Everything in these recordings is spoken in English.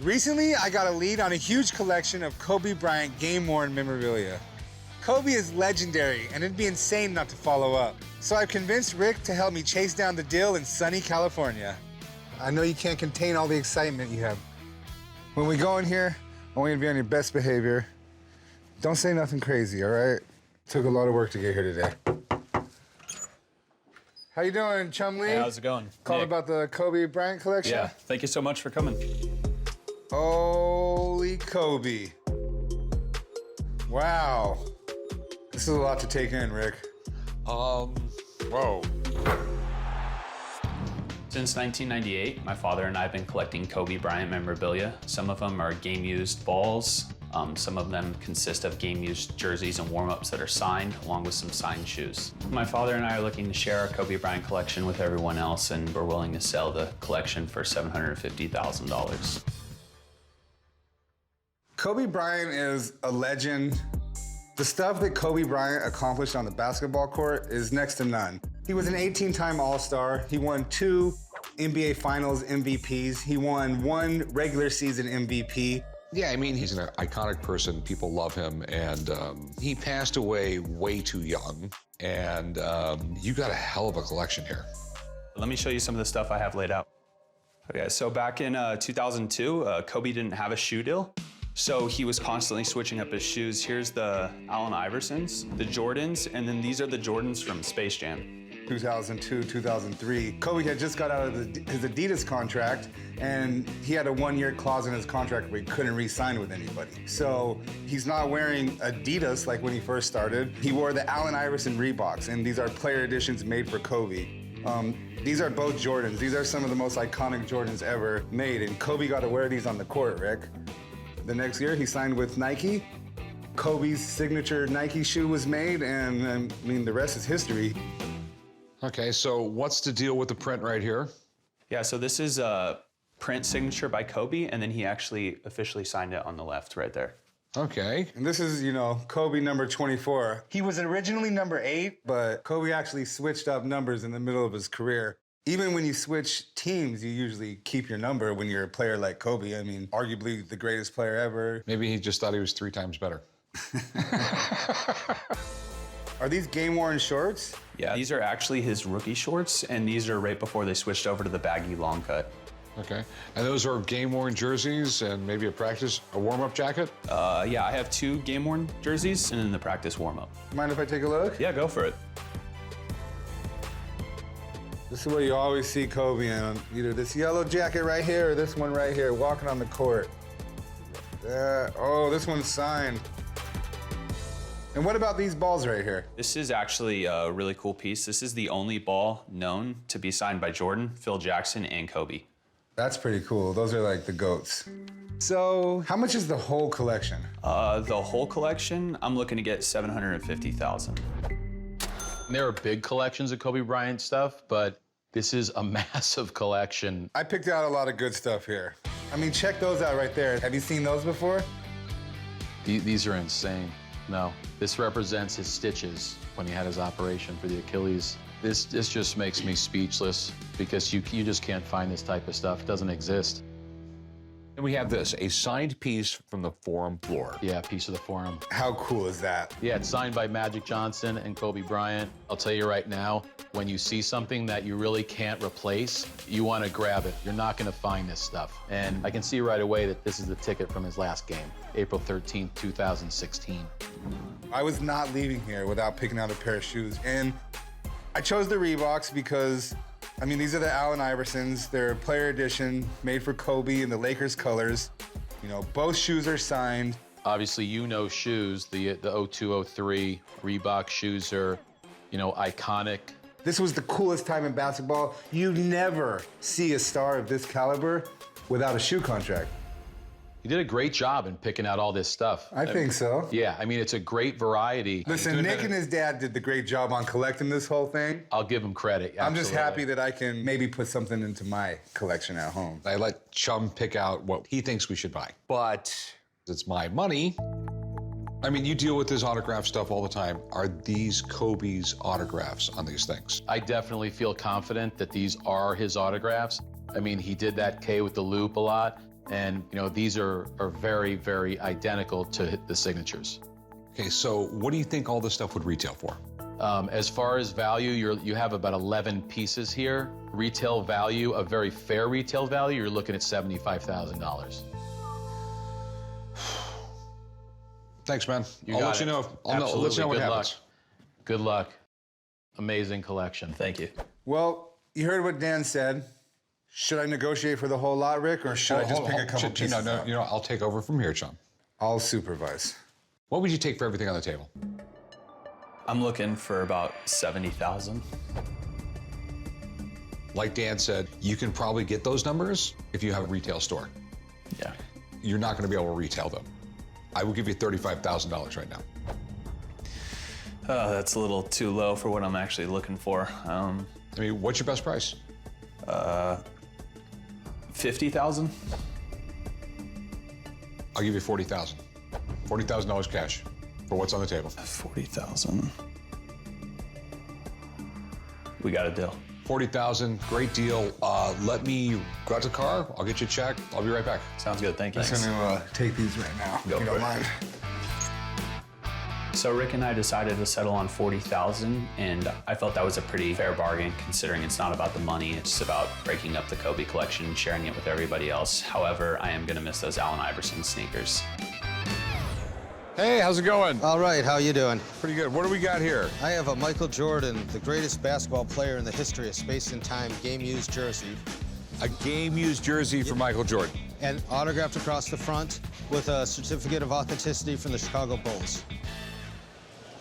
Recently, I got a lead on a huge collection of Kobe Bryant game-worn memorabilia. Kobe is legendary, and it'd be insane not to follow up. So I convinced Rick to help me chase down the deal in sunny California. I know you can't contain all the excitement you have. When we go in here, I want you to be on your best behavior. Don't say nothing crazy, all right? Took a lot of work to get here today. How you doing, Chumley? Hey, how's it going? Called about the Kobe Bryant collection? Yeah, thank you so much for coming. Holy Kobe. Wow. This is a lot to take in, Rick. Whoa. Since 1998, my father and I have been collecting Kobe Bryant memorabilia. Some of them are game-used balls. Some of them consist of game-used jerseys and warm-ups that are signed, along with some signed shoes. My father and I are looking to share our Kobe Bryant collection with everyone else, and we're willing to sell the collection for $750,000. Kobe Bryant is a legend. The stuff that Kobe Bryant accomplished on the basketball court is next to none. He was an 18-time All-Star. He won 2 NBA Finals MVPs. He won 1 regular season MVP. Yeah, I mean, he's an iconic person. People love him, and he passed away way too young. And you got a hell of a collection here. Let me show you some of the stuff I have laid out. Okay, so back in 2002, Kobe didn't have a shoe deal. So he was constantly switching up his shoes. Here's the Allen Iversons, the Jordans, and then these are the Jordans from Space Jam. 2002, 2003. Kobe had just got out of his Adidas contract, and he had a 1-year clause in his contract where he couldn't re-sign with anybody. So he's not wearing Adidas like when he first started. He wore the Allen Iverson Reeboks, and these are player editions made for Kobe. These are both Jordans. These are some of the most iconic Jordans ever made, and Kobe got to wear these on the court, Rick. The next year, he signed with Nike. Kobe's signature Nike shoe was made, and I mean, the rest is history. Okay, so what's the deal with the print right here? Yeah, so this is a print signature by Kobe, and then he actually officially signed it on the left right there. Okay. And this is, you know, Kobe number 24. He was originally number 8, but Kobe actually switched up numbers in the middle of his career. Even when you switch teams, you usually keep your number when you're a player like Kobe. I mean, arguably the greatest player ever. Maybe he just thought he was 3 times better. Are these game-worn shorts? Yeah, these are actually his rookie shorts, and these are right before they switched over to the baggy long cut. Okay. And those are game-worn jerseys and maybe a warm-up jacket? Yeah, I have 2 game-worn jerseys and then the practice warm-up. Mind if I take a look? Yeah, go for it. This is what you always see Kobe in. Either this yellow jacket right here or this one right here, walking on the court. Oh, this one's signed. And what about these balls right here? This is actually a really cool piece. This is the only ball known to be signed by Jordan, Phil Jackson, and Kobe. That's pretty cool. Those are like the GOATs. So, how much is the whole collection? The whole collection, I'm looking to get $750,000. There are big collections of Kobe Bryant stuff, but this is a massive collection. I picked out a lot of good stuff here. I mean, check those out right there. Have you seen those before? These are insane. No, this represents his stitches when he had his operation for the Achilles. This just makes me speechless because you just can't find this type of stuff. It doesn't exist. And we have this, a signed piece from the Forum floor. Yeah, a piece of the Forum. How cool is that? Yeah, it's signed by Magic Johnson and Kobe Bryant. I'll tell you right now, when you see something that you really can't replace, you want to grab it. You're not going to find this stuff. And I can see right away that this is the ticket from his last game, April 13th, 2016. I was not leaving here without picking out a pair of shoes. And I chose the Reeboks because, I mean, these are the Allen Iversons. They're a player edition, made for Kobe in the Lakers colors. You know, both shoes are signed. Obviously, you know shoes, the 02, 03 Reebok shoes are, you know, iconic. This was the coolest time in basketball. You never see a star of this caliber without a shoe contract. You did a great job in picking out all this stuff. I think so. Yeah, I mean, it's a great variety. Listen, Nick and his dad did the great job on collecting this whole thing. I'll give him credit. I'm just happy that I can maybe put something into my collection at home. I let Chum pick out what he thinks we should buy. But it's my money. I mean, you deal with this autograph stuff all the time. Are these Kobe's autographs on these things? I definitely feel confident that these are his autographs. I mean, he did that K with the loop a lot. And, you know, these are very, very identical to the signatures. Okay, so what do you think all this stuff would retail for? As far as value, you have about 11 pieces here. Retail value, a very fair retail value, you're looking at $75,000. Thanks, man. You I'll got let you it. know. I'll let you know what Good luck. happens. Good luck. Amazing collection. Thank you. Well, you heard what Dan said. Should I negotiate for the whole lot, Rick, or should I just pick a couple pieces? No, you know, I'll take over from here, Sean. I'll supervise. What would you take for everything on the table? I'm looking for about 70,000. Like Dan said, you can probably get those numbers if you have a retail store. Yeah. You're not going to be able to retail them. I will give you $35,000 right now. That's a little too low for what I'm actually looking for. I mean, what's your best price? 50,000. I'll give you $40,000. $40,000 cash for what's on the table. 40,000. We got a deal. 40,000, great deal. Let me go out to the car. I'll get you a check. I'll be right back. Sounds good. Thank you. I'm just gonna take these right now, Go if you for don't it. mind. So Rick and I decided to settle on 40,000, and I felt that was a pretty fair bargain considering it's not about the money, it's about breaking up the Kobe collection and sharing it with everybody else. However, I am gonna miss those Allen Iverson sneakers. Hey, how's it going? All right, how you doing? Pretty good. What do we got here? I have a Michael Jordan, the greatest basketball player in the history of space and time, game-used jersey, A game-used jersey for Michael Jordan. and autographed across the front with a certificate of authenticity from the Chicago Bulls.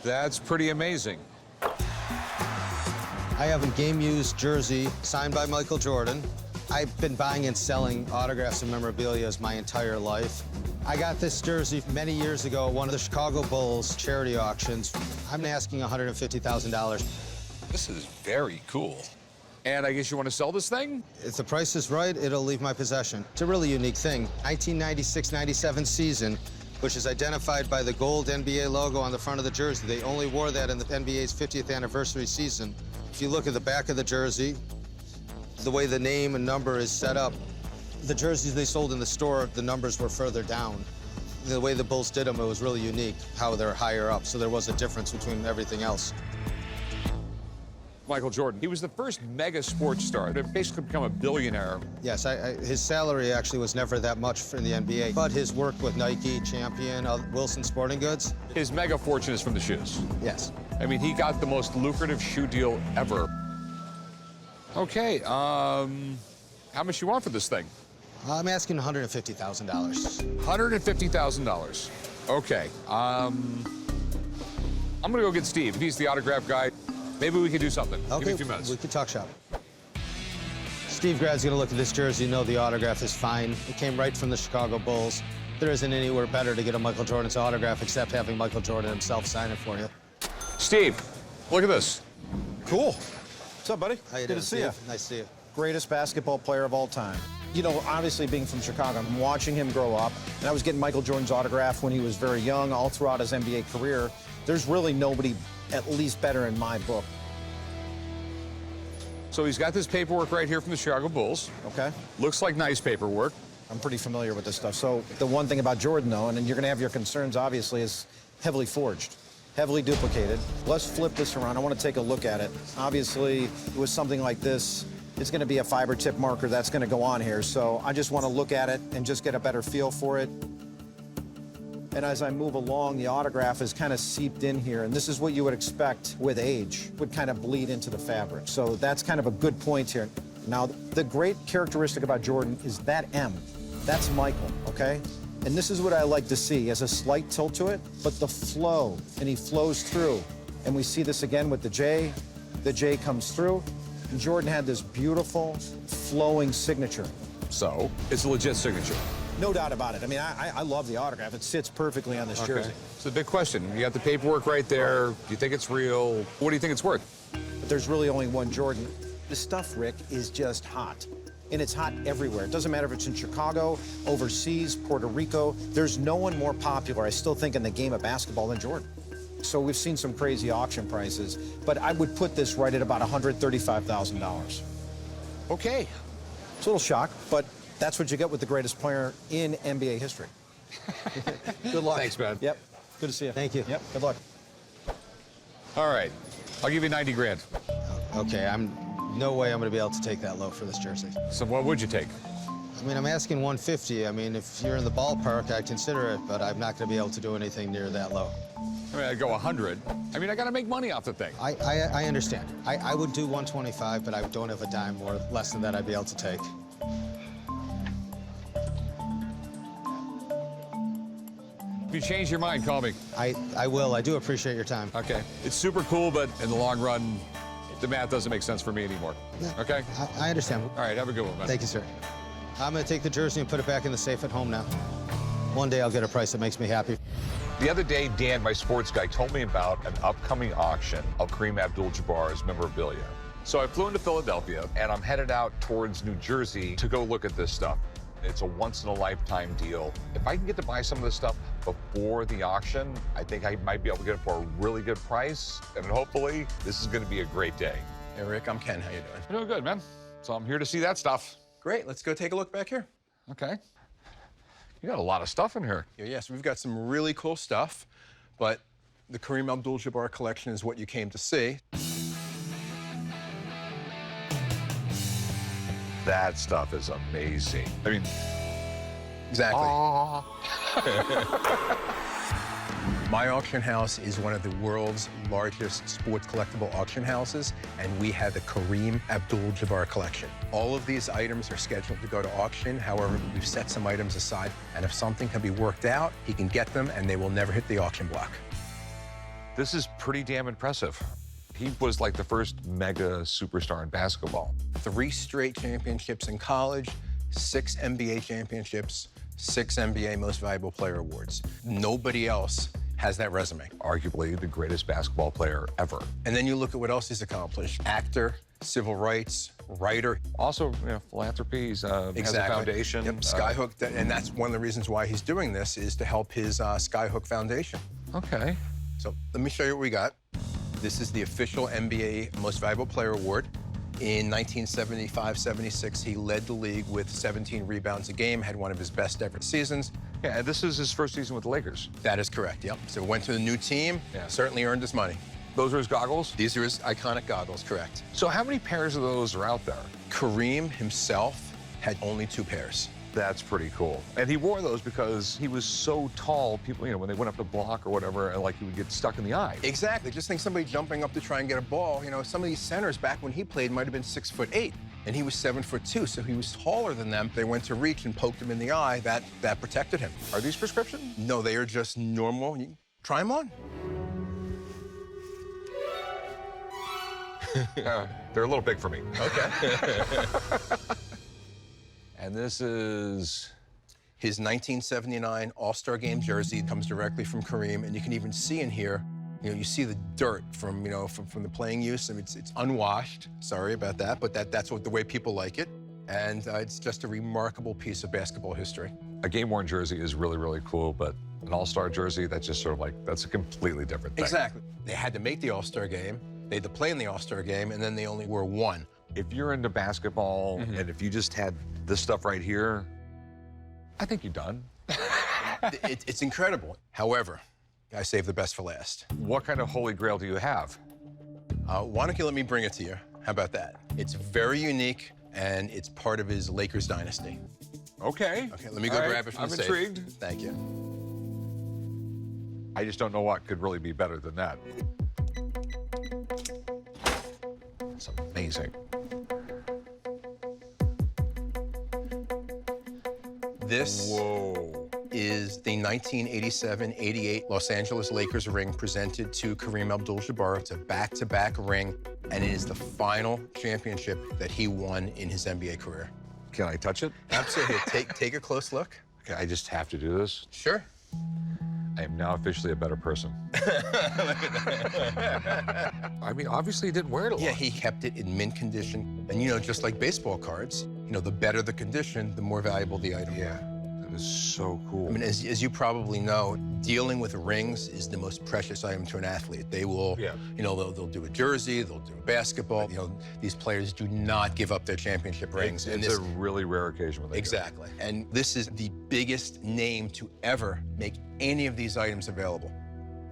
That's pretty amazing. I have a game-used jersey signed by Michael Jordan. I've been buying and selling autographs and memorabilia my entire life. I got this jersey many years ago at one of the Chicago Bulls charity auctions. I'm asking $150,000. This is very cool. And I guess you want to sell this thing? If the price is right, it'll leave my possession. It's a really unique thing. 1996-97 season, which is identified by the gold NBA logo on the front of the jersey. They only wore that in the NBA's 50th anniversary season. If you look at the back of the jersey, the way the name and number is set up, the jerseys they sold in the store, the numbers were further down. The way the Bulls did them, it was really unique, how they're higher up, so there was a difference between everything else. Michael Jordan. He was the first mega sports star to basically become a billionaire. Yes, his salary actually was never that much in the NBA, but his work with Nike, Champion, Wilson Sporting Goods. His mega fortune is from the shoes. Yes. I mean, he got the most lucrative shoe deal ever. Okay, how much you want for this thing? I'm asking $150,000. $150,000. Okay, I'm gonna go get Steve. He's the autograph guy. Maybe we can do something. Give me a few minutes. We could talk shop. Steve Grad's gonna look at this jersey, know the autograph is fine. It came right from the Chicago Bulls. There isn't anywhere better to get a Michael Jordan's autograph except having Michael Jordan himself sign it for you. Steve, look at this. Cool. What's up, buddy? How you Good doing, to see you. Steve? Nice to see you. Greatest basketball player of all time. You know, obviously being from Chicago, I'm watching him grow up, and I was getting Michael Jordan's autograph when he was very young, all throughout his NBA career. There's really nobody at least better in my book. So he's got this paperwork right here from the Chicago Bulls. Okay? Looks like nice paperwork. I'm pretty familiar with this stuff. So the one thing about Jordan, though, and you're going to have your concerns, obviously, is heavily forged, heavily duplicated. Let's flip this around. I want to take a look at it. Obviously, with something like this, it's going to be a fiber tip marker that's going to go on here. So I just want to look at it and just get a better feel for it. And as I move along, the autograph is kind of seeped in here. And this is what you would expect with age, would kind of bleed into the fabric. So that's kind of a good point here. Now, the great characteristic about Jordan is that M. That's Michael, okay? And this is what I like to see. He has a slight tilt to it, but the flow, and he flows through. And we see this again with the J. The J comes through. And Jordan had this beautiful, flowing signature. So it's a legit signature. No doubt about it. I mean, I love the autograph. It sits perfectly on this jersey. It's a big question. You got the paperwork right there. Do you think it's real? What do you think it's worth? But there's really only one Jordan. The stuff, Rick, is just hot. And it's hot everywhere. It doesn't matter if it's in Chicago, overseas, Puerto Rico. There's no one more popular, I still think, in the game of basketball than Jordan. So we've seen some crazy auction prices, but I would put this right at about $135,000. Okay. It's a little shock, but That's what you get with the greatest player in NBA history. Good luck. Thanks, man. Yep. Good to see you. Thank you. Yep. Good luck. All right. I'll give you 90 grand. Okay, no way I'm going to be able to take that low for this jersey. So what would you take? I mean, I'm asking 150. I mean, if you're in the ballpark, I'd consider it, but I'm not going to be able to do anything near that low. I mean, I'd go 100. I mean, I got to make money off the thing. I understand. I would do 125, but I don't have a dime more less than that I'd be able to take. If you change your mind, call me. I will. I do appreciate your time. Okay. It's super cool, but in the long run, the math doesn't make sense for me anymore. Yeah. Okay? I understand. All right, have a good one, man. Thank you, sir. I'm going to take the jersey and put it back in the safe at home now. One day I'll get a price that makes me happy. The other day, Dan, my sports guy, told me about an upcoming auction of Kareem Abdul-Jabbar's memorabilia. So I flew into Philadelphia, and I'm headed out towards New Jersey to go look at this stuff. It's a once-in-a-lifetime deal. If I can get to buy some of this stuff before the auction, I think I might be able to get it for a really good price, and hopefully, this is going to be a great day. Hey, Rick, I'm Ken. How you doing? I'm doing good, man. So I'm here to see that stuff. Great. Let's go take a look back here. Okay. You got a lot of stuff in here. Yes, we've got some really cool stuff, but the Kareem Abdul-Jabbar collection is what you came to see. That stuff is amazing. I mean, Exactly. My auction house is one of the world's largest sports collectible auction houses, and we have the Kareem Abdul-Jabbar collection. All of these items are scheduled to go to auction. However, we've set some items aside, and if something can be worked out, he can get them, and they will never hit the auction block. this is pretty damn impressive. He was like the first mega superstar in basketball. 3 straight championships in college, 6 NBA championships, 6 NBA Most Valuable Player awards. Nobody else has that resume. Arguably the greatest basketball player ever. And then you look at what else he's accomplished. Actor, civil rights, writer. Also, you know, philanthropy. He's has a foundation. Yep, Skyhook, and that's one of the reasons why he's doing this, is to help his Skyhook Foundation. Okay. So let me show you what we got. This is the official NBA Most Valuable Player Award. In 1975-76, he led the league with 17 rebounds a game, had one of his best ever seasons. Yeah, and this is his first season with the Lakers. That is correct, yep. So went to the new team, Yeah. certainly earned his money. Those are his goggles? These are his iconic goggles, correct. So how many pairs of those are out there? Kareem himself had only 2 pairs. That's pretty cool. And he wore those because he was so tall, people, you know, when they went up the block or whatever, and like he would get stuck in the eye. Exactly. Just think somebody jumping up to try and get a ball. You know, some of these centers back when he played might have been 6'8", and he was 7'2", so he was taller than them. They went to reach and poked him in the eye. That protected him. Are these prescription? No, they are just normal. You try them on. They're a little big for me. Okay. And this is... His 1979 All-Star Game jersey comes directly from Kareem, and you can even see in here, you know, you see the dirt from, you know, from the playing use. I mean, it's unwashed. Sorry about that, but that's what the way people like it. And it's just a remarkable piece of basketball history. A game-worn jersey is really, really cool, but an all-star jersey, that's just sort of like, that's a completely different thing. Exactly. They had to make the All-Star Game. They had to play in the All-Star Game, and then they only wore 1. If you're into basketball and if you just had this stuff right here, I think you're done. It's incredible. However, I saved the best for last. What kind of holy grail do you have? Why don't you let me bring it to you? How about that? It's very unique, and it's part of his Lakers dynasty. Okay. Okay, let me go All right. grab it from I'm the safe. intrigued. Thank you. I just don't know what could really be better than that. It's amazing. This Whoa. is the 1987-88 Los Angeles Lakers ring presented to Kareem Abdul-Jabbar. It's a back-to-back ring, and it is the final championship that he won in his NBA career. Can I touch it? Absolutely. Take a close look. Okay, I just have to do this. Sure. I am now officially a better person. I mean, obviously he didn't wear it a lot. Yeah, he kept it in mint condition. And, you know, just like baseball cards, you know, the better the condition, the more valuable the item. Yeah. This is so cool. I mean, as you probably know, dealing with rings is the most precious item to an athlete. They will, you know, they'll do a jersey, they'll do a basketball. You know, these players do not give up their championship rings. It's a really rare occasion when they do. Exactly. And this is the biggest name to ever make any of these items available.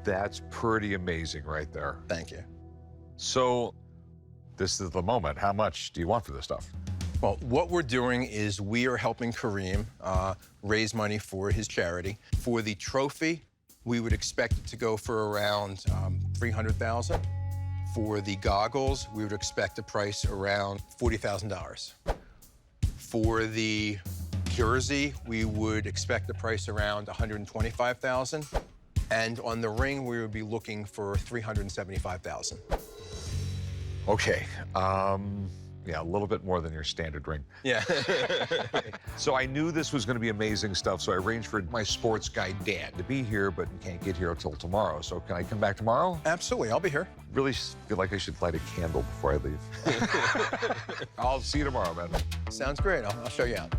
That's pretty amazing right there. Thank you. So this is the moment. How much do you want for this stuff? Well, what we're doing is we are helping Kareem raise money for his charity. For the trophy, we would expect it to go for around $300,000. For the goggles, we would expect a price around $40,000. For the jersey, we would expect the price around $125,000. And on the ring, we would be looking for $375,000. Okay. Yeah, a little bit more than your standard ring. Yeah. So I knew this was going to be amazing stuff, so I arranged for my sports guy, Dan, to be here, but he can't get here until tomorrow. So can I come back tomorrow? Absolutely, I'll be here. Really feel like I should light a candle before I leave. I'll see you tomorrow, man. Sounds great. I'll show you out.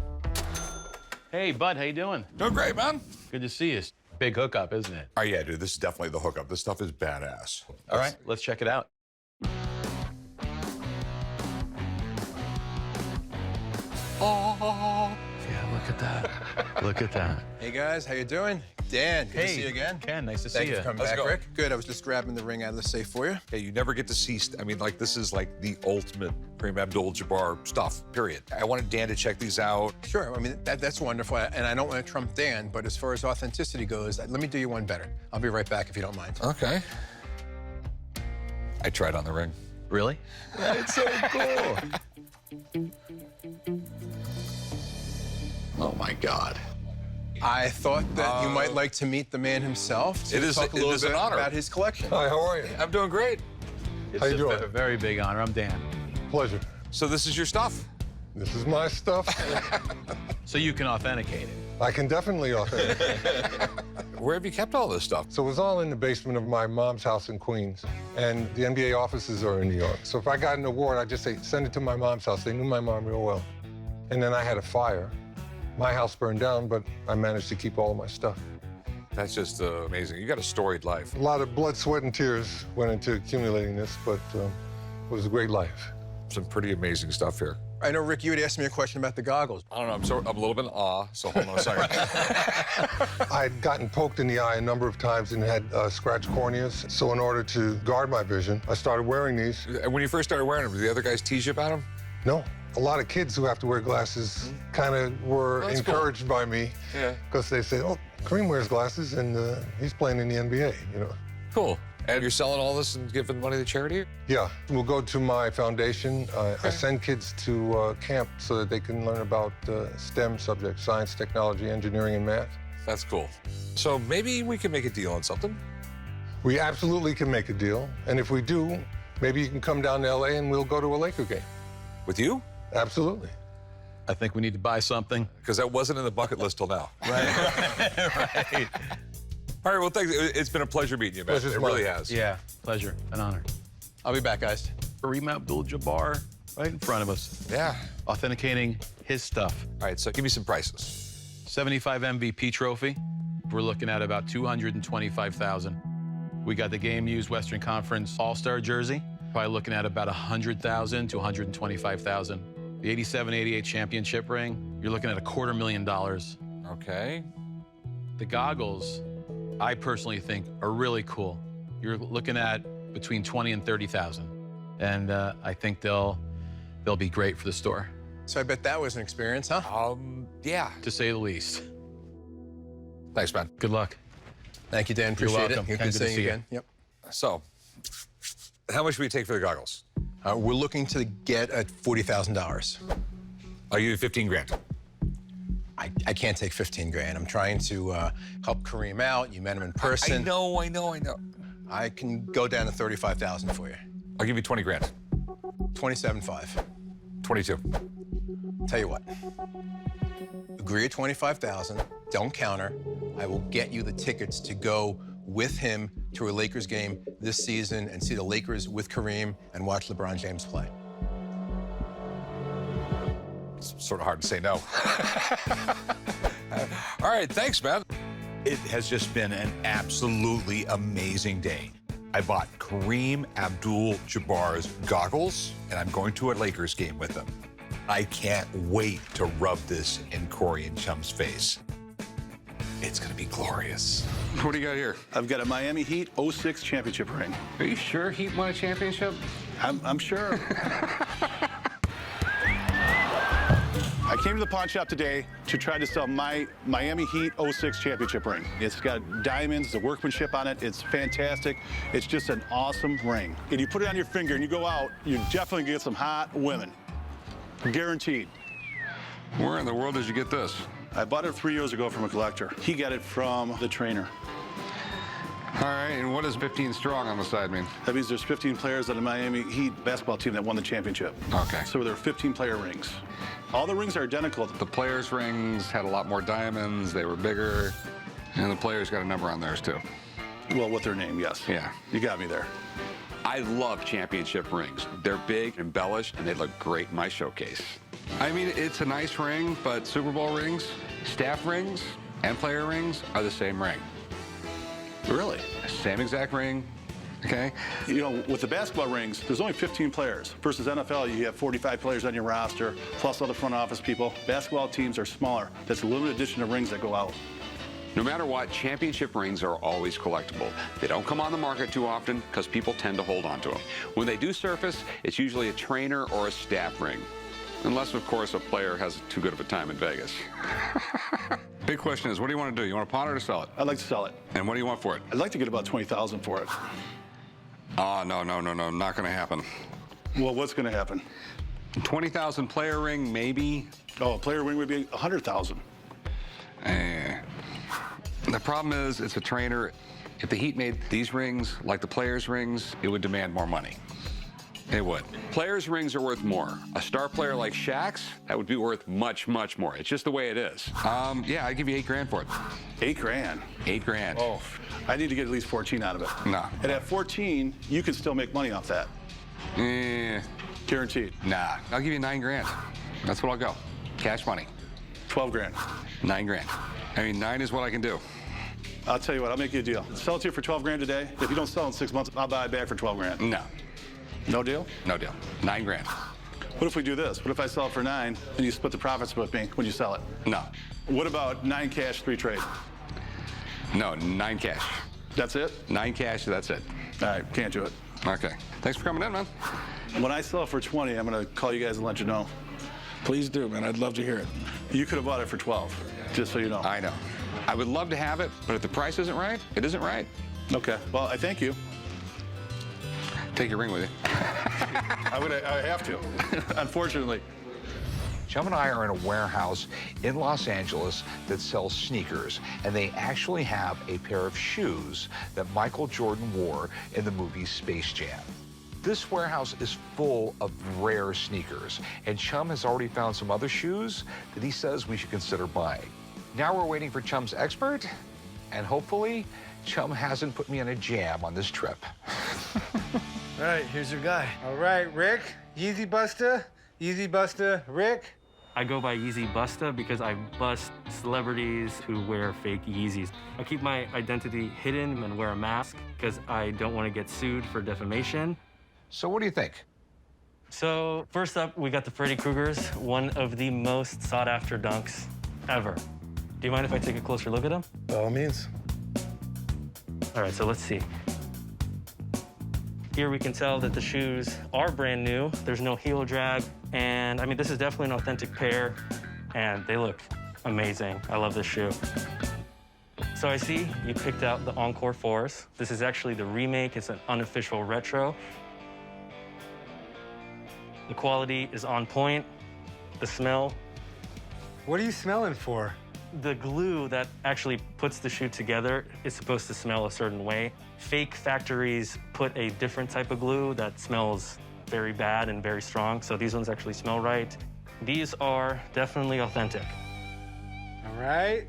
Hey, bud, how you doing? Doing great, man. Good to see you. Big hookup, isn't it? Oh, yeah, dude, this is definitely the hookup. This stuff is badass. All right, let's check it out. Oh. Yeah, look at that. Look at that. Hey, guys, how you doing? Dan, good to see you again. Ken, nice to see Thank you. you for coming How's it back, going? Rick. Good, I was just grabbing the ring out of the safe for you. Hey, you never get to see, I mean, like, this is like the ultimate Kareem Abdul-Jabbar stuff, period. I wanted Dan to check these out. Sure, I mean, that's wonderful, and I don't want to trump Dan, but as far as authenticity goes, let me do you one better. I'll be right back if you don't mind. Okay. I tried on the ring. Really? It's so cool. Oh, my God. I thought that you might like to meet the man himself. To It is- talk a it little is an bit honor. about his collection. Hi, how are you? I'm doing great. It's How you doing? a very big honor. I'm Dan. Pleasure. So this is your stuff? This is my stuff. So you can authenticate it. I can definitely authenticate. Where have you kept all this stuff? So it was all in the basement of my mom's house in Queens, and the NBA offices are in New York. So if I got an award, I'd just say, send it to my mom's house. They knew my mom real well. And then I had a fire. My house burned down, but I managed to keep all of my stuff. That's just amazing. You got a storied life. A lot of blood, sweat, and tears went into accumulating this, but it was a great life. Some pretty amazing stuff here. I know, Rick, you had asked me a question about the goggles. I don't know, I'm a little bit in awe, so hold on a second. I'd gotten poked in the eye a number of times and had scratched corneas. So in order to guard my vision, I started wearing these. And when you first started wearing them, did the other guys tease you about them? No. A lot of kids who have to wear glasses kind of were That's cool. encouraged by me because they say, oh, Kareem wears glasses and he's playing in the NBA, you know. Cool. And you're selling all this and giving money to charity? Yeah, we'll go to my foundation. I send kids to camp so that they can learn about STEM subjects, science, technology, engineering, and math. That's cool. So maybe we can make a deal on something. We absolutely can make a deal. And if we do, maybe you can come down to LA and we'll go to a Laker game. With you? Absolutely. I think we need to buy something. Because that wasn't in the bucket list till now. Right. All right, well, thanks. It's been a pleasure meeting you, man. Pleasure's It really mine. has. Yeah, pleasure, an honor. I'll be back, guys. Kareem Abdul-Jabbar right in front of us, Yeah. authenticating his stuff. All right, so give me some prices. 75 MVP trophy. We're looking at about $225,000. We got the game used Western Conference All-Star jersey. Probably looking at about $100,000 to $125,000. The 87-88 championship ring, you're looking at $250,000. Okay. The goggles, I personally think are really cool. You're looking at between $20,000 and $30,000. And I think they'll be great for the store, So I bet that was an experience, huh? Yeah. to say the least. Thanks, man. Good luck. Thank you, Dan. Appreciate welcome. it. Ken, Good good to seeing see you you. again. Yep. So, how much will you take for the goggles? We're looking to get at $40,000. I'll give you 15 grand. I can't take 15 grand. I'm trying to help Kareem out. You met him in person. I know. I can go down to 35,000 for you. I'll give you 20 grand. 27.5. 22. Tell you what. Agree at 25,000. Don't counter. I will get you the tickets to go with him to a Lakers game this season and see the Lakers with Kareem and watch LeBron James play. It's sort of hard to say no. All right, thanks, man. It has just been an absolutely amazing day. I bought Kareem Abdul-Jabbar's goggles, and I'm going to a Lakers game with them. I can't wait to rub this in Corey and Chum's face. It's gonna be glorious. What do you got here? I've got a Miami Heat 06 championship ring. Are you sure Heat won a championship? I'm sure. I came to the pawn shop today to try to sell my Miami Heat 06 championship ring. It's got diamonds, the workmanship on it. It's fantastic. It's just an awesome ring. And you put it on your finger and you go out, you definitely get some hot women. Guaranteed. Where in the world did you get this? I bought it 3 years ago from a collector. He got it from the trainer. All right, and what does 15 strong on the side mean? That means there's 15 players on the Miami Heat basketball team that won the championship. Okay. So there are 15 player rings. All the rings are identical. The players' rings had a lot more diamonds, they were bigger, and the players got a number on theirs too. Well, with their name, yes. Yeah. You got me there. I love championship rings. They're big, embellished, and they look great in my showcase. I mean, it's a nice ring, but Super Bowl rings, staff rings, and player rings are the same ring. Really? Same exact ring, okay? You know, with the basketball rings, there's only 15 players. Versus NFL, you have 45 players on your roster, plus all the front office people. Basketball teams are smaller. That's a limited edition of rings that go out. No matter what, championship rings are always collectible. They don't come on the market too often because people tend to hold on to them. When they do surface, it's usually a trainer or a staff ring. Unless, of course, a player has too good of a time in Vegas. Big question is, what do you want to do? You want to pawn it or sell it? I'd like to sell it. And what do you want for it? I'd like to get about $20,000 for it. Oh, no, not going to happen. Well, what's going to happen? 20,000 player ring, maybe. Oh, a player ring would be $100,000. The problem is, it's a trainer. If the Heat made these rings like the players' rings, it would demand more money. It would. Players' rings are worth more. A star player like Shaq's, that would be worth much, much more. It's just the way it is. Yeah, I'd give you $8 grand for it. $8 grand? $8 grand. Oh, I need to get at least 14 out of it. No. And at 14, you can still make money off that. Guaranteed. Nah, I'll give you $9 grand. That's what I'll go. Cash money. 12 grand. $9 grand. I mean, 9 is what I can do. I'll tell you what, I'll make you a deal. Sell it to you for 12 grand today. If you don't sell in 6 months, I'll buy it back for 12 grand. No. No deal? No deal. $9 grand. What if we do this? What if I sell it for 9 and you split the profits with me when you sell it? No. What about 9 cash, 3 trade? No, 9 cash. That's it? 9 cash, that's it. All right, can't do it. Okay. Thanks for coming in, man. When I sell it for 20, I'm going to call you guys and let you know. Please do, man. I'd love to hear it. You could have bought it for 12, just so you know. I know. I would love to have it, but if the price isn't right, it isn't right. Okay. Well, I thank you. Take your ring with you. I have to, unfortunately. Chum and I are in a warehouse in Los Angeles that sells sneakers, and they actually have a pair of shoes that Michael Jordan wore in the movie Space Jam. This warehouse is full of rare sneakers, and Chum has already found some other shoes that he says we should consider buying. Now we're waiting for Chum's expert, and hopefully, Chum hasn't put me in a jam on this trip. All right, here's your guy. All right, Rick, Yeezy Buster, Rick. I go by Yeezy Busta because I bust celebrities who wear fake Yeezys. I keep my identity hidden and wear a mask because I don't want to get sued for defamation. So what do you think? So first up, we got the Freddy Kruegers, one of the most sought-after dunks ever. Do you mind if I take a closer look at them? By all means. All right, so let's see. Here we can tell that the shoes are brand new. There's no heel drag. And I mean, this is definitely an authentic pair and they look amazing. I love this shoe. So I see you picked out the Encore 4s. This is actually the remake. It's an unofficial retro. The quality is on point. The smell. What are you smelling for? The glue that actually puts the shoe together is supposed to smell a certain way. Fake factories put a different type of glue that smells very bad and very strong, so these ones actually smell right. These are definitely authentic. All right.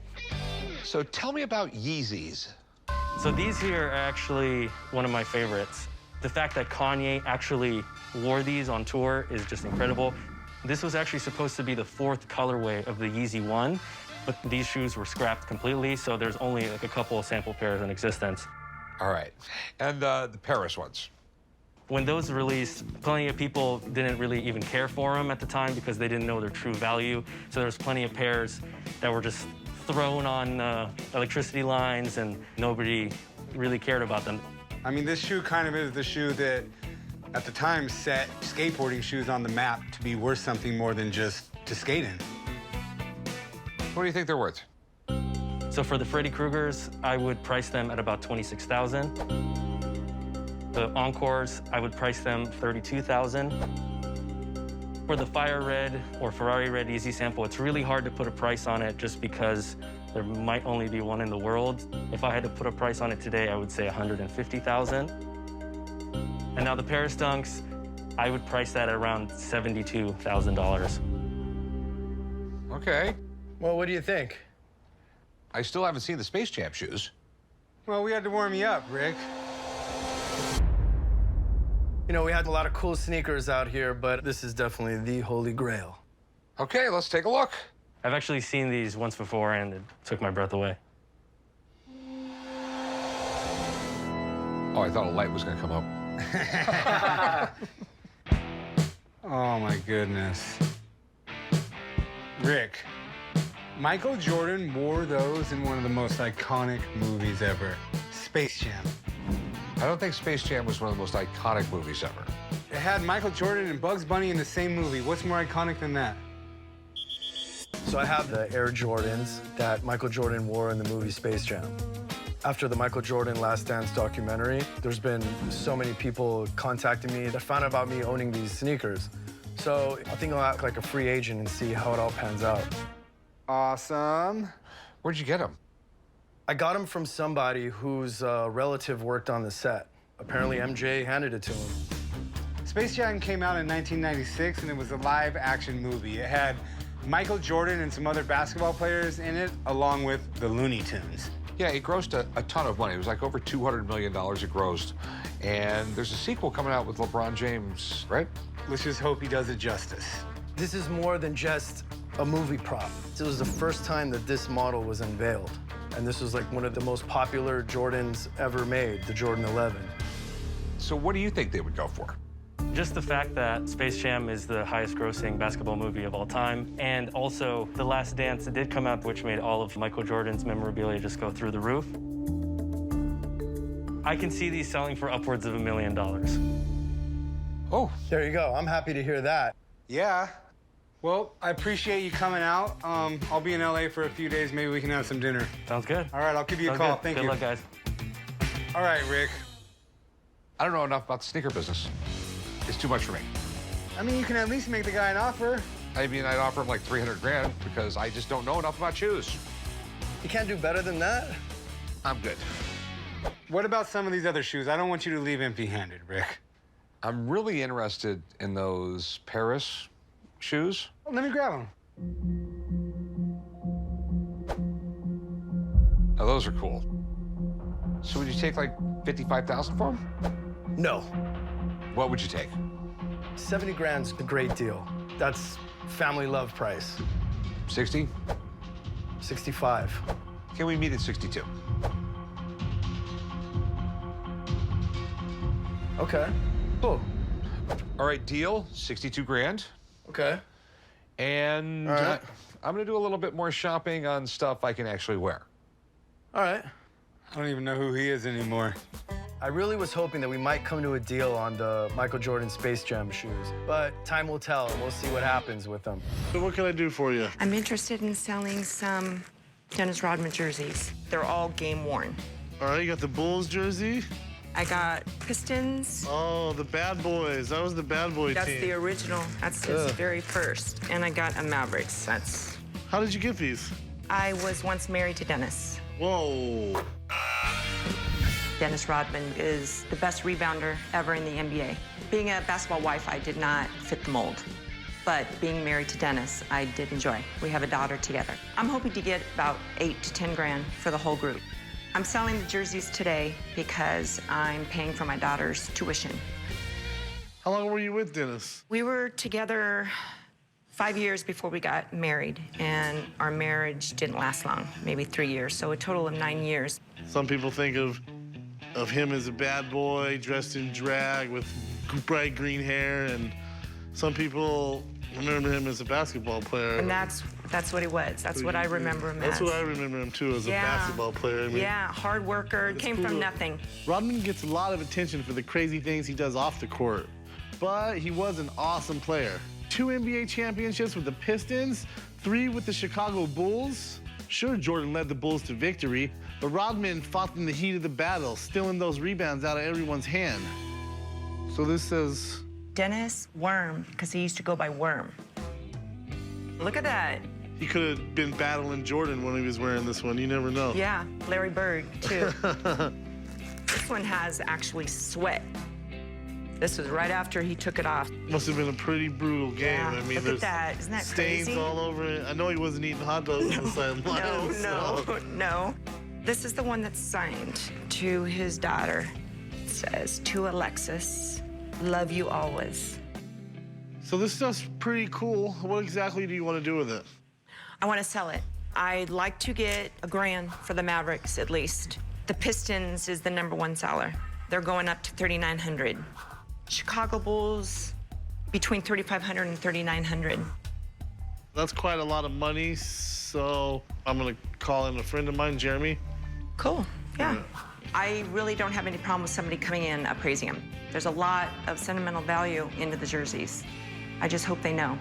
So tell me about Yeezys. So these here are actually one of my favorites. The fact that Kanye actually wore these on tour is just incredible. This was actually supposed to be the 4th colorway of the Yeezy 1, but these shoes were scrapped completely, so there's only like a couple of sample pairs in existence. All right. And the Parish ones? When those released, plenty of people didn't really even care for them at the time because they didn't know their true value. So there's plenty of pairs that were just thrown on electricity lines, and nobody really cared about them. I mean, this shoe kind of is the shoe that, at the time, set skateboarding shoes on the map to be worth something more than just to skate in. What do you think they're worth? So for the Freddy Kruegers, I would price them at about $26,000. The Encores, I would price them $32,000. For the Fire Red or Ferrari Red Easy Sample, it's really hard to put a price on it just because there might only be one in the world. If I had to put a price on it today, I would say $150,000. And now the Paris Dunks, I would price that at around $72,000. Okay. Well, what do you think? I still haven't seen the Space Jam shoes. Well, we had to warm you up, Rick. You know, we had a lot of cool sneakers out here, but this is definitely the holy grail. Okay, let's take a look. I've actually seen these once before, and it took my breath away. Oh, I thought a light was going to come up. Oh, my goodness. Rick, Michael Jordan wore those in one of the most iconic movies ever, Space Jam. I don't think Space Jam was one of the most iconic movies ever. It had Michael Jordan and Bugs Bunny in the same movie. What's more iconic than that? So I have the Air Jordans that Michael Jordan wore in the movie Space Jam. After the Michael Jordan Last Dance documentary, there's been so many people contacting me that found out about me owning these sneakers. So I think I'll act like a free agent and see how it all pans out. Awesome. Where'd you get them? I got them from somebody whose relative worked on the set. Apparently MJ handed it to him. Space Jam came out in 1996, and it was a live-action movie. It had Michael Jordan and some other basketball players in it, along with the Looney Tunes. Yeah, it grossed a ton of money. It was like over $200 million it grossed. And there's a sequel coming out with LeBron James, right? Let's just hope he does it justice. This is more than just a movie prop. It was the first time that this model was unveiled. And this was like one of the most popular Jordans ever made, the Jordan 11. So what do you think they would go for? Just the fact that Space Jam is the highest grossing basketball movie of all time, and also The Last Dance did come out, which made all of Michael Jordan's memorabilia just go through the roof. I can see these selling for upwards of $1 million. Oh. There you go. I'm happy to hear that. Yeah. Well, I appreciate you coming out. I'll be in LA for a few days. Maybe we can have some dinner. Sounds good. All right, I'll give you a Sounds call. good. Thank you. Good luck, guys. All right, Rick. I don't know enough about the sneaker business. It's too much for me. I mean, you can at least make the guy an offer. I mean, I'd offer him like 300 grand because I just don't know enough about shoes. You can't do better than that? I'm good. What about some of these other shoes? I don't want you to leave empty-handed, Rick. I'm really interested in those Paris shoes. Well, let me grab them. Now, those are cool. So would you take like 55,000 for them? No. What would you take? 70 grand's a great deal. That's family love price. 60? 65. Can we meet at 62? Okay. Cool. All right, deal. 62 grand. Okay. And All right. I'm gonna do a little bit more shopping on stuff I can actually wear. All right. I don't even know who he is anymore. I really was hoping that we might come to a deal on the Michael Jordan Space Jam shoes, but time will tell, and we'll see what happens with them. So what can I do for you? I'm interested in selling some Dennis Rodman jerseys. They're all game worn. All right, you got the Bulls jersey? I got Pistons. Oh, the Bad Boys. That was the Bad Boy That's team. the original. That's his very first. And I got a Mavericks. That's... How did you get these? I was once married to Dennis. Whoa. Dennis Rodman is the best rebounder ever in the NBA. Being a basketball wife, I did not fit the mold. But being married to Dennis, I did enjoy. We have a daughter together. I'm hoping to get about 8 to 10 grand for the whole group. I'm selling the jerseys today because I'm paying for my daughter's tuition. How long were you with Dennis? We were together 5 years before we got married, and our marriage didn't last long, maybe 3 years, so a total of 9 years. Some people think of him as a bad boy dressed in drag with bright green hair, and some people remember him as a basketball player. And that's what he was. That's what I remember him as. That's what I remember him too, as a basketball player. I mean, yeah, hard worker, came from nothing. Rodman gets a lot of attention for the crazy things he does off the court, but he was an awesome player. 2 NBA championships with the Pistons, 3 with the Chicago Bulls. Sure, Jordan led the Bulls to victory, but Rodman fought in the heat of the battle, stealing those rebounds out of everyone's hand. So this says... Dennis Worm, because he used to go by Worm. Look at that. He could have been battling Jordan when he was wearing this one. You never know. Yeah, Larry Bird, too. This one has actually sweat. This was right after he took it off. Must have been a pretty brutal game. Yeah, I mean, look at that. Isn't that stains crazy? all over it. I know he wasn't eating hot dogs on the sideline. No. This is the one that's signed to his daughter. It says, to Alexis, love you always. So this stuff's pretty cool. What exactly do you want to do with it? I want to sell it. I'd like to get $1,000 for the Mavericks, at least. The Pistons is the #1 seller. They're going up to $3,900. Chicago Bulls, between $3,500 and $3,900. That's quite a lot of money, so I'm gonna call in a friend of mine, Jeremy. Cool, yeah. I really don't have any problem with somebody coming in appraising them. There's a lot of sentimental value into the jerseys. I just hope they know.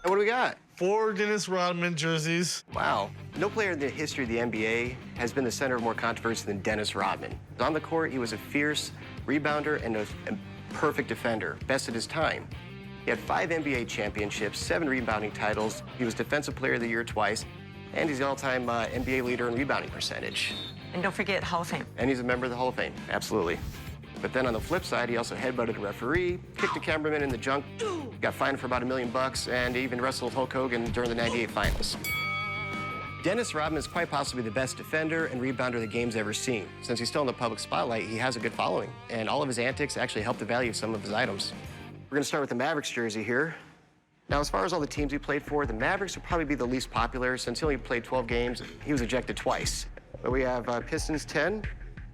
What do we got? 4 Dennis Rodman jerseys. Wow. No player in the history of the NBA has been the center of more controversy than Dennis Rodman. On the court, he was a fierce rebounder and a perfect defender, best at his time. He had 5 NBA championships, 7 rebounding titles. He was Defensive Player of the Year twice, and he's the all-time NBA leader in rebounding percentage. And don't forget Hall of Fame. And he's a member of the Hall of Fame, absolutely. But then on the flip side, he also headbutted a referee, kicked a cameraman in the junk, got fined for about $1 million, and even wrestled Hulk Hogan during the '98 finals. Dennis Rodman is quite possibly the best defender and rebounder the game's ever seen. Since he's still in the public spotlight, he has a good following, and all of his antics actually help the value of some of his items. We're gonna start with the Mavericks jersey here. Now, as far as all the teams he played for, the Mavericks would probably be the least popular. Since he only played 12 games, he was ejected twice. But we have Pistons 10,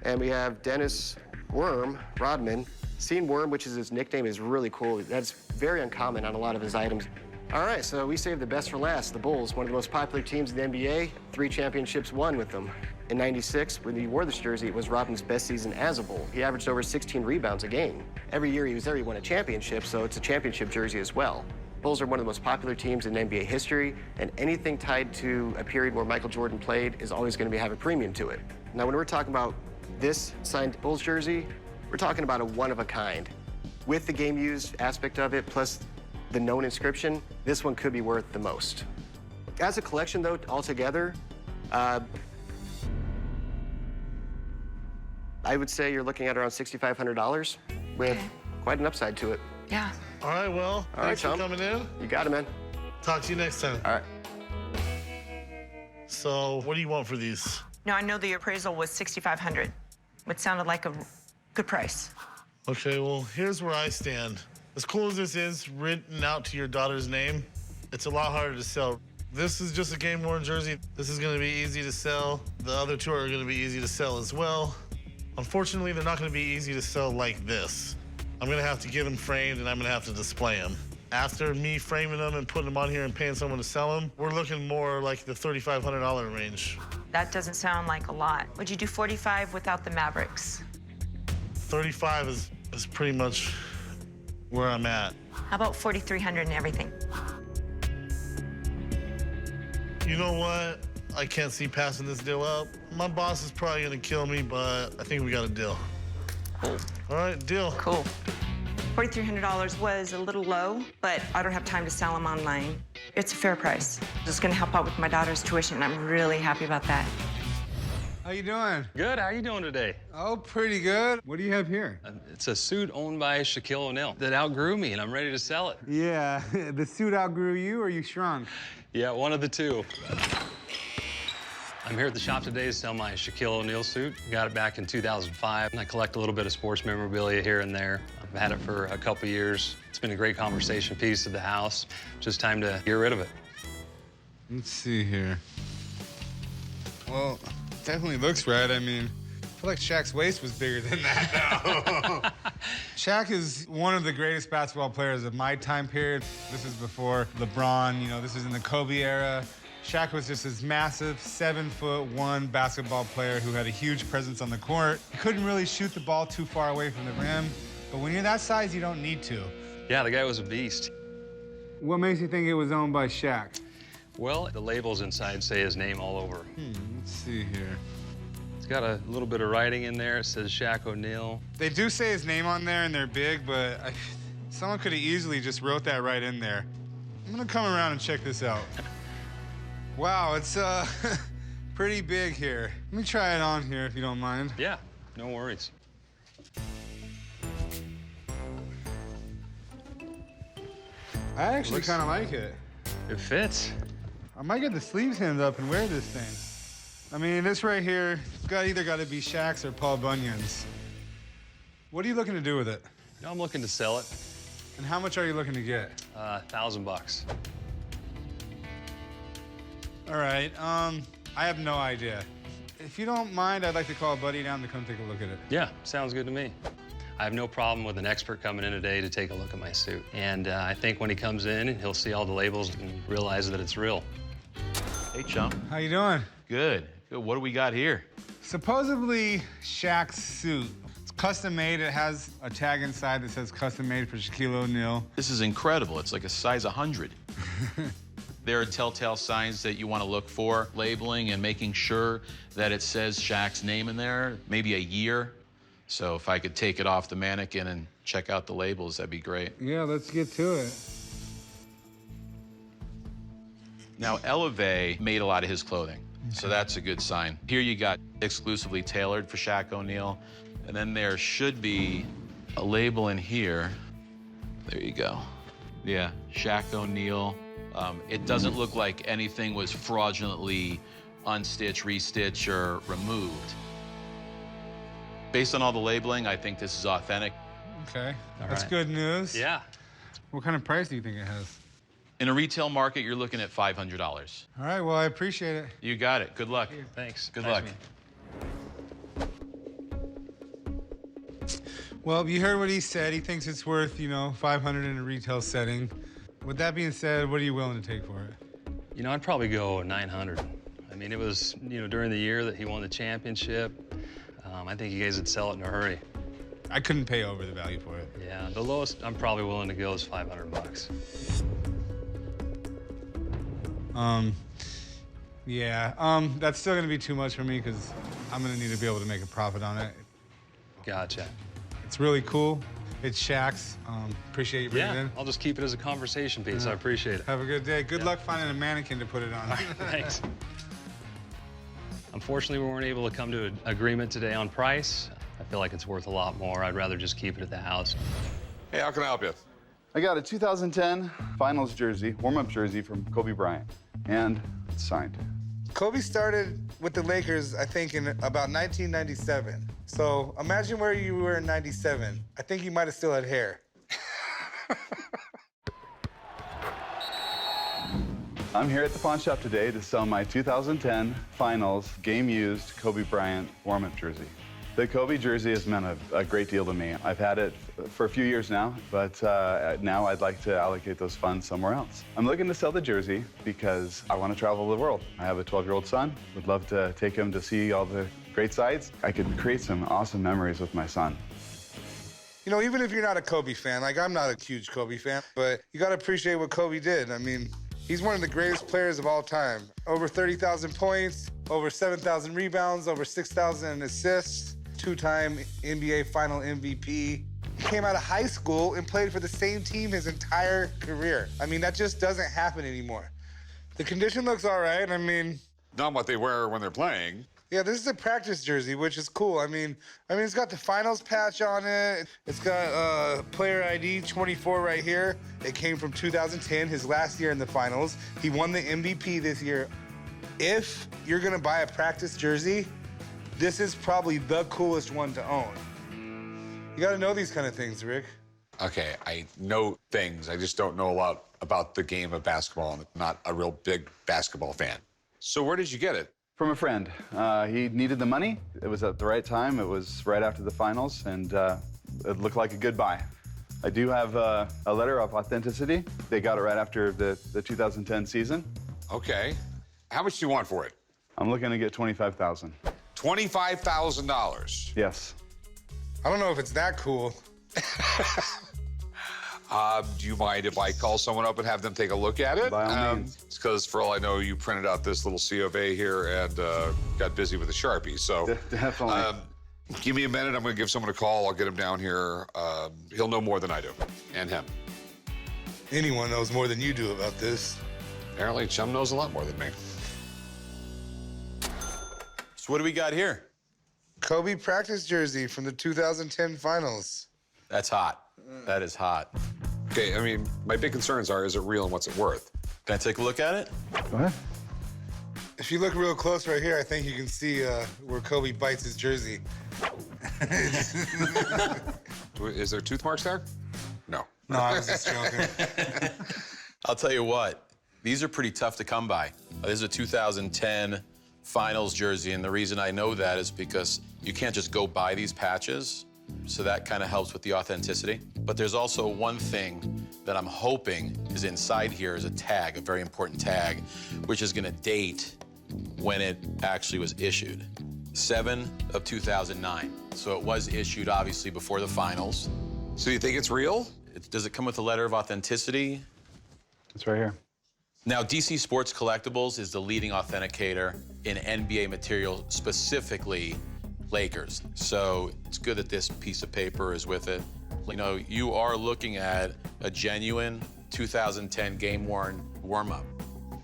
and we have Dennis Worm Rodman. Seeing Worm, which is his nickname, is really cool. That's very uncommon on a lot of his items. All right, so we saved the best for last, the Bulls, one of the most popular teams in the NBA, 3 championships won with them. In '96, when he wore this jersey, it was Rodman's best season as a Bull. He averaged over 16 rebounds a game. Every year he was there, he won a championship, so it's a championship jersey as well. Bulls are one of the most popular teams in NBA history, and anything tied to a period where Michael Jordan played is always going to have a premium to it. Now, when we're talking about this signed Bulls jersey, we're talking about a one-of-a-kind. With the game-used aspect of it, plus the known inscription, this one could be worth the most. As a collection, though, altogether, I would say you're looking at around $6,500 with quite an upside to it. Yeah. All right, well, thanks for coming in. You got it, man. Talk to you next time. All right. So, what do you want for these? No, I know the appraisal was $6,500, which sounded like a good price. Okay, well, here's where I stand. As cool as this is, written out to your daughter's name, it's a lot harder to sell. This is just a game-worn jersey. This is gonna be easy to sell. The other 2 are gonna be easy to sell as well. Unfortunately, they're not gonna be easy to sell like this. I'm gonna have to get them framed and I'm gonna have to display them. After me framing them and putting them on here and paying someone to sell them, we're looking more like the $3,500 range. That doesn't sound like a lot. Would you do 45 without the Mavericks? 35 is pretty much where I'm at. How about 4,300 and everything? You know what? I can't see passing this deal up. My boss is probably gonna kill me, but I think we got a deal. Cool. All right, deal. Cool. $4,300 was a little low, but I don't have time to sell them online. It's a fair price. It's gonna help out with my daughter's tuition, and I'm really happy about that. How you doing? Good. How are you doing today? Oh, pretty good. What do you have here? It's a suit owned by Shaquille O'Neal that outgrew me, and I'm ready to sell it. Yeah, the suit outgrew you or you shrunk? Yeah, one of the two. I'm here at the shop today to sell my Shaquille O'Neal suit. Got it back in 2005. I collect a little bit of sports memorabilia here and there. I've I've had it for a couple years. It's been a great conversation piece of the house. Just time to get rid of it. Let's see here. Well, it definitely looks right. I mean, I feel like Shaq's waist was bigger than that now. Shaq is one of the greatest basketball players of my time period. This is before LeBron, you know, this is in the Kobe era. Shaq was just this massive 7'1" basketball player who had a huge presence on the court. He couldn't really shoot the ball too far away from the rim, but when you're that size, you don't need to. Yeah, the guy was a beast. What makes you think it was owned by Shaq? Well, the labels inside say his name all over. Let's see here. It's got a little bit of writing in there. It says Shaq O'Neal. They do say his name on there, and they're big, but someone could have easily just wrote that right in there. I'm gonna come around and check this out. Wow, it's pretty big here. Let me try it on here if you don't mind. Yeah, no worries. I actually kind of like it. It fits. I might get the sleeves hemmed up and wear this thing. I mean, this right here, it's either got to be Shaq's or Paul Bunyan's. What are you looking to do with it? No, I'm looking to sell it. And how much are you looking to get? $1,000. All right, I have no idea. If you don't mind, I'd like to call a buddy down to come take a look at it. Yeah, sounds good to me. I have no problem with an expert coming in today to take a look at my suit. And I think when he comes in, he'll see all the labels and realize that it's real. Hey, chump. How you doing? Good. Good. What do we got here? Supposedly Shaq's suit. It's custom made. It has a tag inside that says custom made for Shaquille O'Neal. This is incredible. It's like a size 100. There are telltale signs that you want to look for, labeling and making sure that it says Shaq's name in there, maybe a year. So if I could take it off the mannequin and check out the labels, that'd be great. Yeah, let's get to it. Now, Elevate made a lot of his clothing, so that's a good sign. Here you got exclusively tailored for Shaq O'Neal, and then there should be a label in here. There you go. Yeah, Shaq O'Neal. It doesn't look like anything was fraudulently unstitched, restitched, or removed. Based on all the labeling, I think this is authentic. Okay, All that's right. good news. Yeah. What kind of price do you think it has? In a retail market, you're looking at $500. All right, well, I appreciate it. You got it. Good luck. Thanks. Good Thanks, luck. man. Well, you heard what he said. He thinks it's worth, you know, $500 in a retail setting. With that being said, what are you willing to take for it? You know, I'd probably go 900. I mean, it was, you know, during the year that he won the championship. I think you guys would sell it in a hurry. I couldn't pay over the value for it. Yeah, the lowest I'm probably willing to go is $500. That's still gonna be too much for me because I'm gonna need to be able to make a profit on it. Gotcha. It's really cool. It's Shaq's. Appreciate you bringing it Yeah, in. I'll just keep it as a conversation piece. I appreciate it. Have a good day. Good luck finding a mannequin to put it on. Thanks. Unfortunately, we weren't able to come to an agreement today on price. I feel like it's worth a lot more. I'd rather just keep it at the house. Hey, how can I help you? I got a 2010 finals jersey, warm-up jersey from Kobe Bryant, and it's signed. Kobe started with the Lakers, I think, in about 1997. So imagine where you were in 97. I think you might have still had hair. I'm here at the pawn shop today to sell my 2010 finals game-used Kobe Bryant warm-up jersey. The Kobe jersey has meant a great deal to me. I've had it for a few years now, but now I'd like to allocate those funds somewhere else. I'm looking to sell the jersey because I want to travel the world. I have a 12-year-old son. Would love to take him to see all the great sights. I could create some awesome memories with my son. You know, even if you're not a Kobe fan, like I'm not a huge Kobe fan, but you got to appreciate what Kobe did. I mean, he's one of the greatest players of all time. Over 30,000 points, over 7,000 rebounds, over 6,000 assists, two-time NBA Final MVP. He came out of high school and played for the same team his entire career. I mean, that just doesn't happen anymore. The condition looks all right. I mean, Not what they wear when they're playing. yeah, this is a practice jersey, which is cool. I mean, it's got the finals patch on it. It's got player ID 24 right here. It came from 2010, his last year in the finals. He won the MVP this year. If you're gonna buy a practice jersey, this is probably the coolest one to own. You gotta know these kind of things, Rick. Okay, I know things. I just don't know a lot about the game of basketball. I'm not a real big basketball fan. So where did you get it? From a friend. He needed the money. It was at the right time. It was right after the finals, and it looked like a good buy. I do have a letter of authenticity. They got it right after the 2010 season. Okay. How much do you want for it? I'm looking to get $25,000. $25,000? Yes. I don't know if it's that cool. Do you mind if I call someone up and have them take a look at it? By all means. It's because, for all I know, you printed out this little C of A here and got busy with a Sharpie. So definitely. Give me a minute. I'm going to give someone a call. I'll get him down here. He'll know more than I do, and him. Anyone knows more than you do about this. Apparently, Chum knows a lot more than me. So what do we got here? Kobe practice jersey from the 2010 finals. That's hot. That is hot. Okay, I mean, my big concerns are, is it real and what's it worth? Can I take a look at it? Go ahead. If you look real close right here, I think you can see where Kobe bites his jersey. Is there tooth marks there? No. No, I was just joking. I'll tell you what, these are pretty tough to come by. This is a 2010 finals jersey, and the reason I know that is because you can't just go buy these patches, so that kind of helps with the authenticity. But there's also one thing that I'm hoping is inside here is a tag, a very important tag, which is gonna date when it actually was issued. 7 of 2009. So it was issued, obviously, before the finals. So you think it's real? Does it come with a letter of authenticity? It's right here. Now, DC Sports Collectibles is the leading authenticator in NBA material, specifically Lakers. So it's good that this piece of paper is with it. You know, you are looking at a genuine 2010 game-worn warm-up.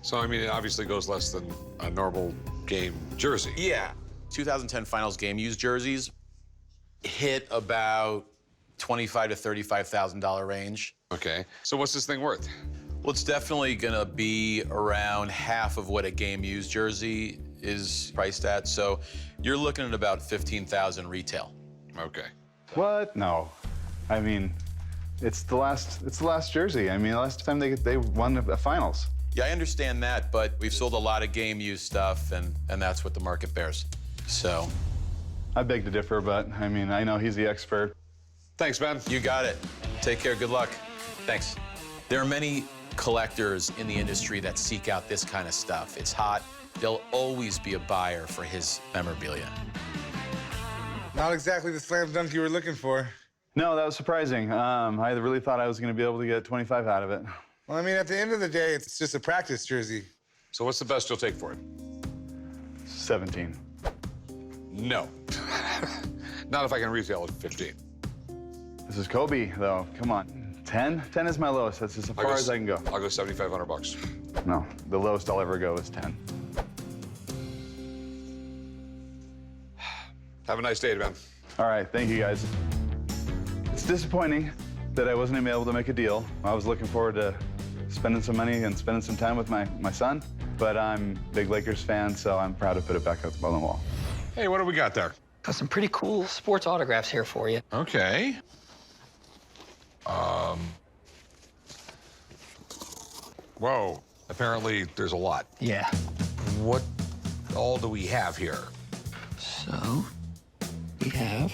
So, I mean, it obviously goes less than a normal game jersey. Yeah. 2010 finals game-used jerseys hit about $25,000 to $35,000 range. Okay. So what's this thing worth? Well, it's definitely gonna be around half of what a game-used jersey is priced at. So you're looking at about $15,000 retail. Okay. What? No. I mean, it's the last jersey. I mean, the last time they won the finals. Yeah, I understand that, but we've sold a lot of game-used stuff, and that's what the market bears. So. I beg to differ, but I mean, I know he's the expert. Thanks, Ben. You got it. Take care. Good luck. Thanks. There are many collectors in the industry that seek out this kind of stuff. It's hot. There'll always be a buyer for his memorabilia. Not exactly the slam dunk you were looking for. No, that was surprising. I really thought I was going to be able to get 25 out of it. Well, I mean, at the end of the day, it's just a practice jersey. So what's the best you'll take for it? 17. No. Not if I can retail it at 15. This is Kobe, though. Come on. 10? 10 is my lowest. That's as far as I can go. I'll go $7,500. No, the lowest I'll ever go is 10. Have a nice day, Ben. All right, thank you, guys. It's disappointing that I wasn't even able to make a deal. I was looking forward to spending some money and spending some time with my son, but I'm a big Lakers fan, so I'm proud to put it back up on the wall. Hey, what do we got there? Got some pretty cool sports autographs here for you. Okay. Whoa. Apparently, there's a lot. Yeah. What all do we have here? So, we have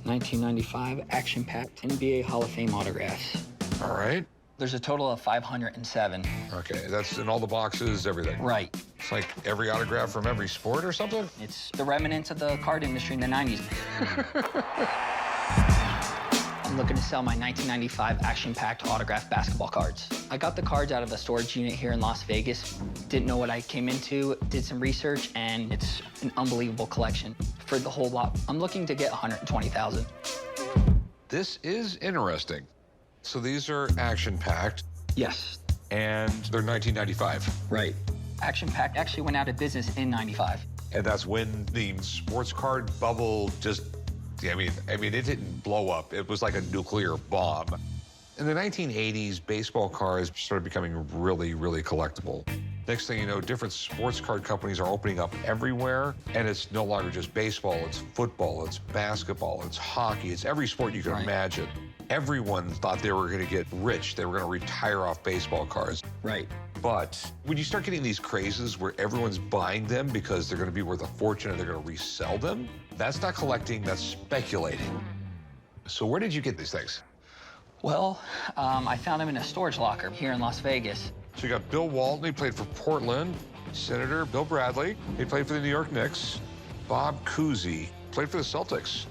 1995 action-packed NBA Hall of Fame autographs. All right. There's a total of 507. Okay, that's in all the boxes, everything. Right. It's like every autograph from every sport or something? It's the remnants of the card industry in the 90s. I'm looking to sell my 1995 action-packed autographed basketball cards. I got the cards out of a storage unit here in Las Vegas. Didn't know what I came into, did some research, and it's an unbelievable collection. For the whole lot, I'm looking to get $120,000. This is interesting. So these are action-packed. Yes. And they're 1995. Right. Action Pack actually went out of business in '95. And that's when the sports card bubble just, I mean, it didn't blow up. It was like a nuclear bomb. In the 1980s, baseball cards started becoming really, really collectible. Next thing you know, different sports card companies are opening up everywhere, and it's no longer just baseball, it's football, it's basketball, it's hockey, it's every sport you can imagine. Everyone thought they were gonna get rich, they were gonna retire off baseball cards. Right. But when you start getting these crazes where everyone's buying them because they're gonna be worth a fortune and they're gonna resell them, that's not collecting, that's speculating. So where did you get these things? Well, I found him in a storage locker here in Las Vegas. So you got Bill Walton, he played for Portland. Senator Bill Bradley, he played for the New York Knicks. Bob Cousy, played for the Celtics.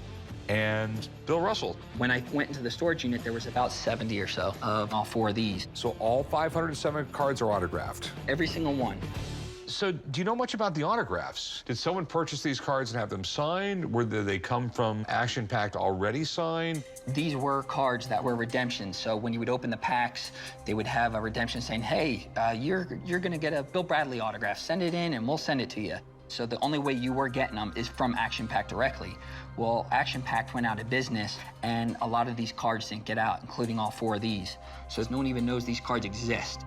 And Bill Russell. When I went into the storage unit, there was about 70 or so of all 4 of these. So all 507 cards are autographed? Every single one. So do you know much about the autographs? Did someone purchase these cards and have them signed? Or did they come from Action Pact already signed? These were cards that were redemptions. So when you would open the packs, they would have a redemption saying, hey, you're gonna get a Bill Bradley autograph. Send it in and we'll send it to you. So the only way you were getting them is from Action Pact directly. Well, Action Pact went out of business and a lot of these cards didn't get out, including all 4 of these. So no one even knows these cards exist.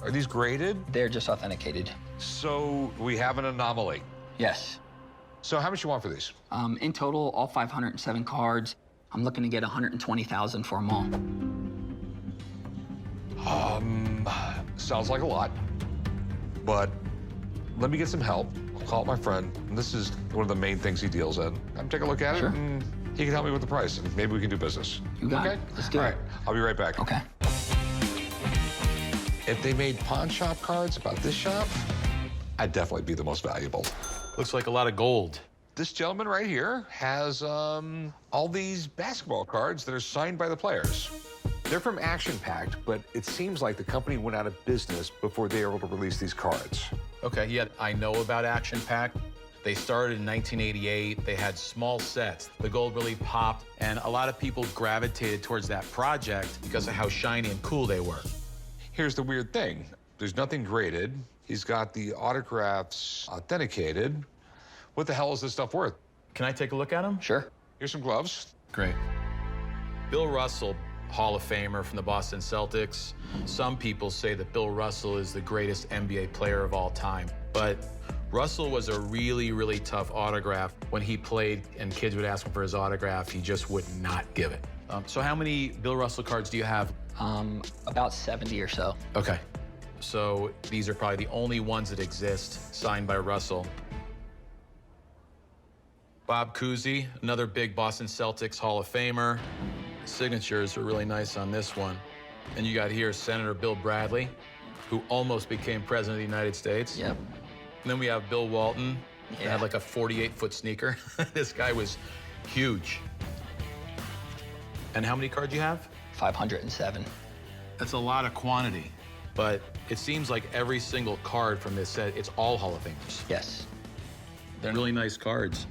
Are these graded? They're just authenticated. So we have an anomaly? Yes. So how much you want for these? In total, all 507 cards, I'm looking to get $120,000 for them all. Sounds like a lot, but let me get some help. I'll call up my friend. And this is one of the main things he deals in. I'm take a look at it, and he can help me with the price, and maybe we can do business. You got it. Let's do it. All right, I'll be right back. Okay. If they made pawn shop cards about this shop, I'd definitely be the most valuable. Looks like a lot of gold. This gentleman right here has all these basketball cards that are signed by the players. They're from Action Pact, but it seems like the company went out of business before they were able to release these cards. Okay, yeah, I know about Action Pact. They started in 1988. They had small sets. The gold really popped, and a lot of people gravitated towards that project because of how shiny and cool they were. Here's the weird thing. There's nothing graded. He's got the autographs authenticated. What the hell is this stuff worth? Can I take a look at them? Sure. Here's some gloves. Great. Bill Russell, Hall of Famer from the Boston Celtics. Some people say that Bill Russell is the greatest NBA player of all time, but Russell was a really, really tough autograph. When he played and kids would ask him for his autograph, he just would not give it. So how many Bill Russell cards do you have? About 70 or so. Okay. So these are probably the only ones that exist, signed by Russell. Bob Cousy, another big Boston Celtics Hall of Famer. Signatures are really nice on this one. And you got here Senator Bill Bradley, who almost became president of the United States. Yep. And then we have Bill Walton. He had like a 48-foot sneaker. This guy was huge. And how many cards you have? 507. That's a lot of quantity. But it seems like every single card from this set, it's all Hall of Famers. Yes. They're really nice cards.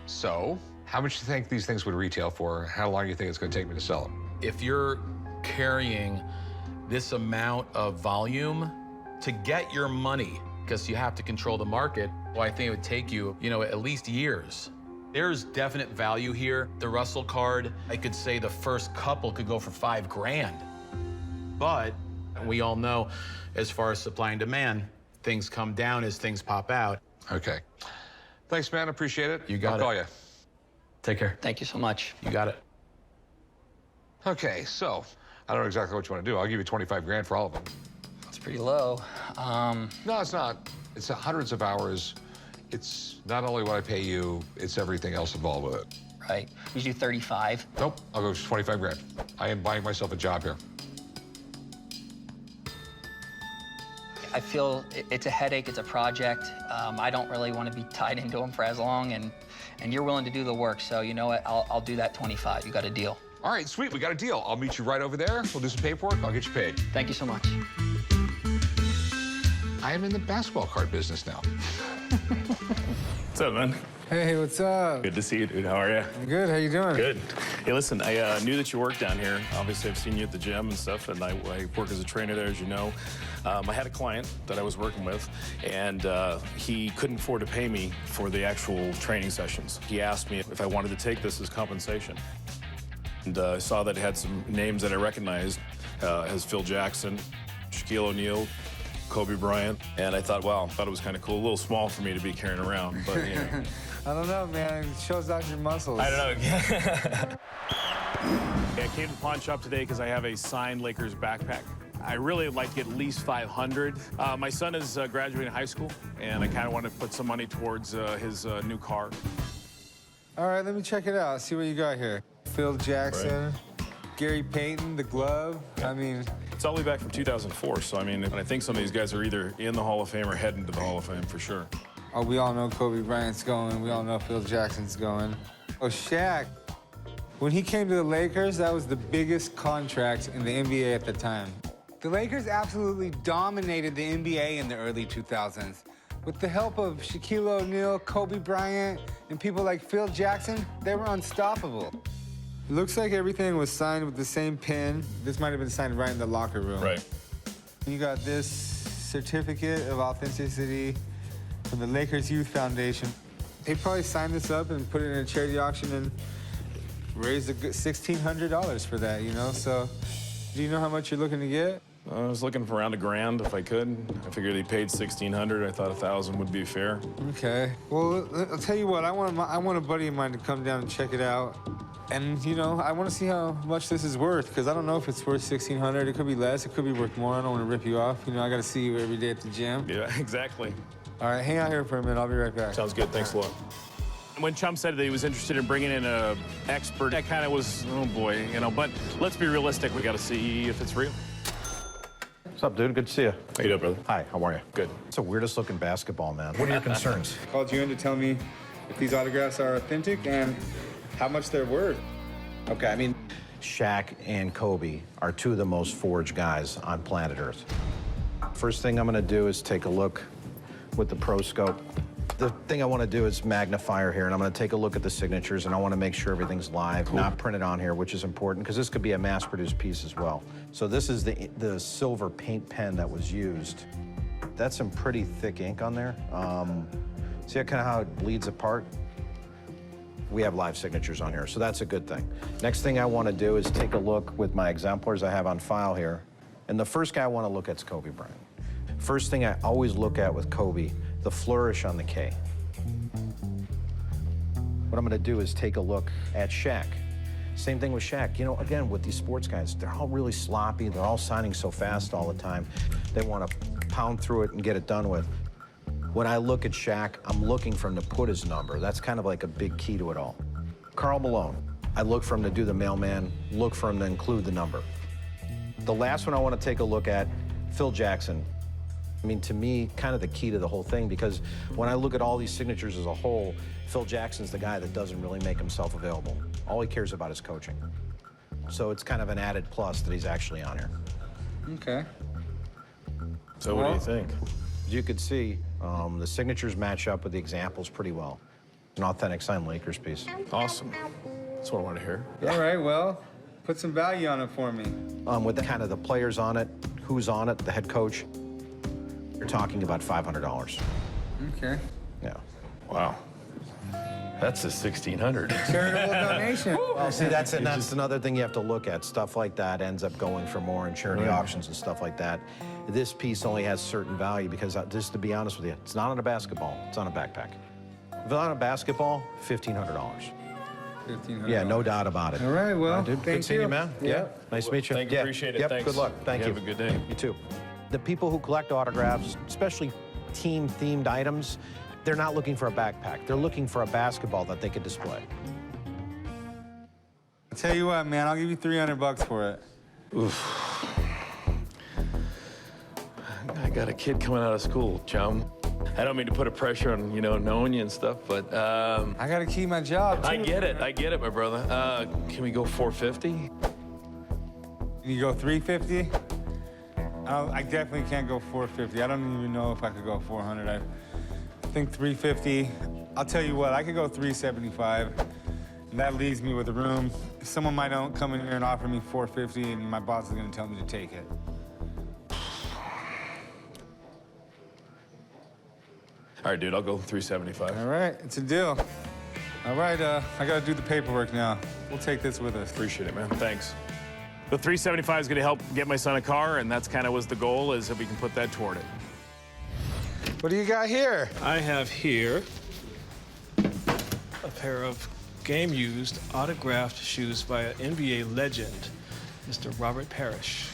So, how much do you think these things would retail for? How long do you think it's going to take me to sell them? If you're carrying this amount of volume to get your money, because you have to control the market, well, I think it would take you, at least years. There's definite value here. The Russell card, I could say the first couple could go for $5 grand. But we all know, as far as supply and demand, things come down as things pop out. Okay. Thanks, man. Appreciate it. You got I'll it. call you. Take care. Thank you so much. You got it. Okay, so I don't know exactly what you want to do. I'll give you 25 grand for all of them. That's pretty low. No, it's not. It's hundreds of hours. It's not only what I pay you, it's everything else involved with it. Right. You do 35. Nope, I'll go 25 grand. I am buying myself a job here. I feel it's a headache, it's a project. I don't really want to be tied into them for as long, and you're willing to do the work, so you know what, I'll do that 25. You got a deal. All right, sweet, we got a deal. I'll meet you right over there. We'll do some paperwork, I'll get you paid. Thank you so much. I am in the basketball card business now. What's up, man? Hey, what's up? Good to see you, dude. How are you? Good, how you doing? Good. Hey, listen, I knew that you worked down here. Obviously, I've seen you at the gym and stuff, and I work as a trainer there, as you know. I had a client that I was working with, and he couldn't afford to pay me for the actual training sessions. He asked me if I wanted to take this as compensation. And I saw that it had some names that I recognized, as Phil Jackson, Shaquille O'Neal, Kobe Bryant, and I thought it was kind of cool. A little small for me to be carrying around, but you know. I don't know, man. It shows out your muscles. I don't know. I came to the pawn shop today because I have a signed Lakers backpack. I really like to get at least 500. My son is graduating high school, and I kind of want to put some money towards his new car. All right, let me check it out. See what you got here. Phil Jackson, Gary Payton, the glove. I mean, it's all the way back from 2004, so I mean, I think some of these guys are either in the Hall of Fame or heading to the Hall of Fame for sure. oh, we all know Kobe Bryant's going. We all know Phil Jackson's going. Oh, Shaq. When he came to the Lakers, that was the biggest contract in the NBA at the time. The Lakers absolutely dominated the NBA in the early 2000s. With the help of Shaquille O'Neal, Kobe Bryant, and people like Phil Jackson, they were unstoppable. It looks like everything was signed with the same pen. This might have been signed right in the locker room. Right. You got this certificate of authenticity from the Lakers Youth Foundation. They probably signed this up and put it in a charity auction and raised a good $1,600 for that, you know? So, do you know how much you're looking to get? I was looking for around $1,000 if I could. I figured he paid $1,600. I thought $1,000 would be fair. Okay. Well, I'll tell you what. I want a buddy of mine to come down and check it out. And, you know, I want to see how much this is worth, because I don't know if it's worth $1,600. It could be less. It could be worth more. I don't want to rip you off. You know, I got to see you every day at the gym. Yeah, exactly. All right, hang out here for a minute. I'll be right back. Sounds good. Thanks a lot. When Chum said that he was interested in bringing in an expert, that kind of was, oh boy, you know. But let's be realistic. We got to see if it's real. What's up, dude? Good to see you. How you doing, brother? Hi, how are you? Good. It's the weirdest looking basketball, man. What are your concerns? Called you in to tell me if these autographs are authentic and how much they're worth. Okay, I mean, Shaq and Kobe are two of the most forged guys on planet Earth. First thing I'm gonna do is take a look with the Pro Scope. The thing I want to do is magnifier here, and I'm going to take a look at the signatures, and I want to make sure everything's live, not printed on here, which is important, because this could be a mass-produced piece as well. So this is the silver paint pen that was used. That's some pretty thick ink on there. See kind of how it bleeds apart? We have live signatures on here, so that's a good thing. Next thing I want to do is take a look with my exemplars I have on file here. And the first guy I want to look at is Kobe Bryant. First thing I always look at with Kobe, the flourish on the K. What I'm gonna do is take a look at Shaq. Same thing with Shaq. You know, again, with these sports guys, they're all really sloppy. They're all signing so fast all the time. They want to pound through it and get it done with. When I look at Shaq, I'm looking for him to put his number. That's kind of like a big key to it all. Karl Malone, I look for him to do the mailman, look for him to include the number. The last one I want to take a look at, Phil Jackson. I mean, to me, kind of the key to the whole thing, because when I look at all these signatures as a whole, Phil Jackson's the guy that doesn't really make himself available. All he cares about is coaching. So it's kind of an added plus that he's actually on here. Okay. So what do you think? As you could see, the signatures match up with the examples pretty well. An authentic signed Lakers piece. Awesome. That's what I want to hear. All right, well, put some value on it for me. With the kind of the players on it, who's on it, the head coach, you're talking about $500. Okay. Yeah. Wow. That's a $1,600. Charitable donation. Well, see, that's another thing you have to look at. Stuff like that ends up going for more in charity auctions and stuff like that. This piece only has certain value because, just to be honest with you, it's not on a basketball, it's on a backpack. If it's on a basketball, $1,500. $1,500. Yeah, no doubt about it. All right, well, dude, good seeing you, man. Yeah. Nice to meet you. Thank you, appreciate it. Yep, Thanks. good luck. Thank you. Have a good day. You too. The people who collect autographs, especially team-themed items, they're not looking for a backpack. They're looking for a basketball that they could display. I'll tell you what, man, I'll give you $300 for it. Oof. I got a kid coming out of school, chum. I don't mean to put a pressure on, you know, knowing you and stuff, but I gotta keep my job, too. I get it, my brother. Can we go 450? Can you go 350? I definitely can't go 450. I don't even know if I could go 400. I think 350. I'll tell you what, I could go 375. And that leaves me with a room. Someone might come in here and offer me 450, and my boss is gonna tell me to take it. All right, dude, I'll go 375. All right, it's a deal. All right, I gotta do the paperwork now. We'll take this with us. Appreciate it, man. Thanks. The 375 is gonna help get my son a car, and that's kind of was the goal, is if we can put that toward it. What do you got here? I have here a pair of game-used autographed shoes by an NBA legend, Mr. Robert Parish.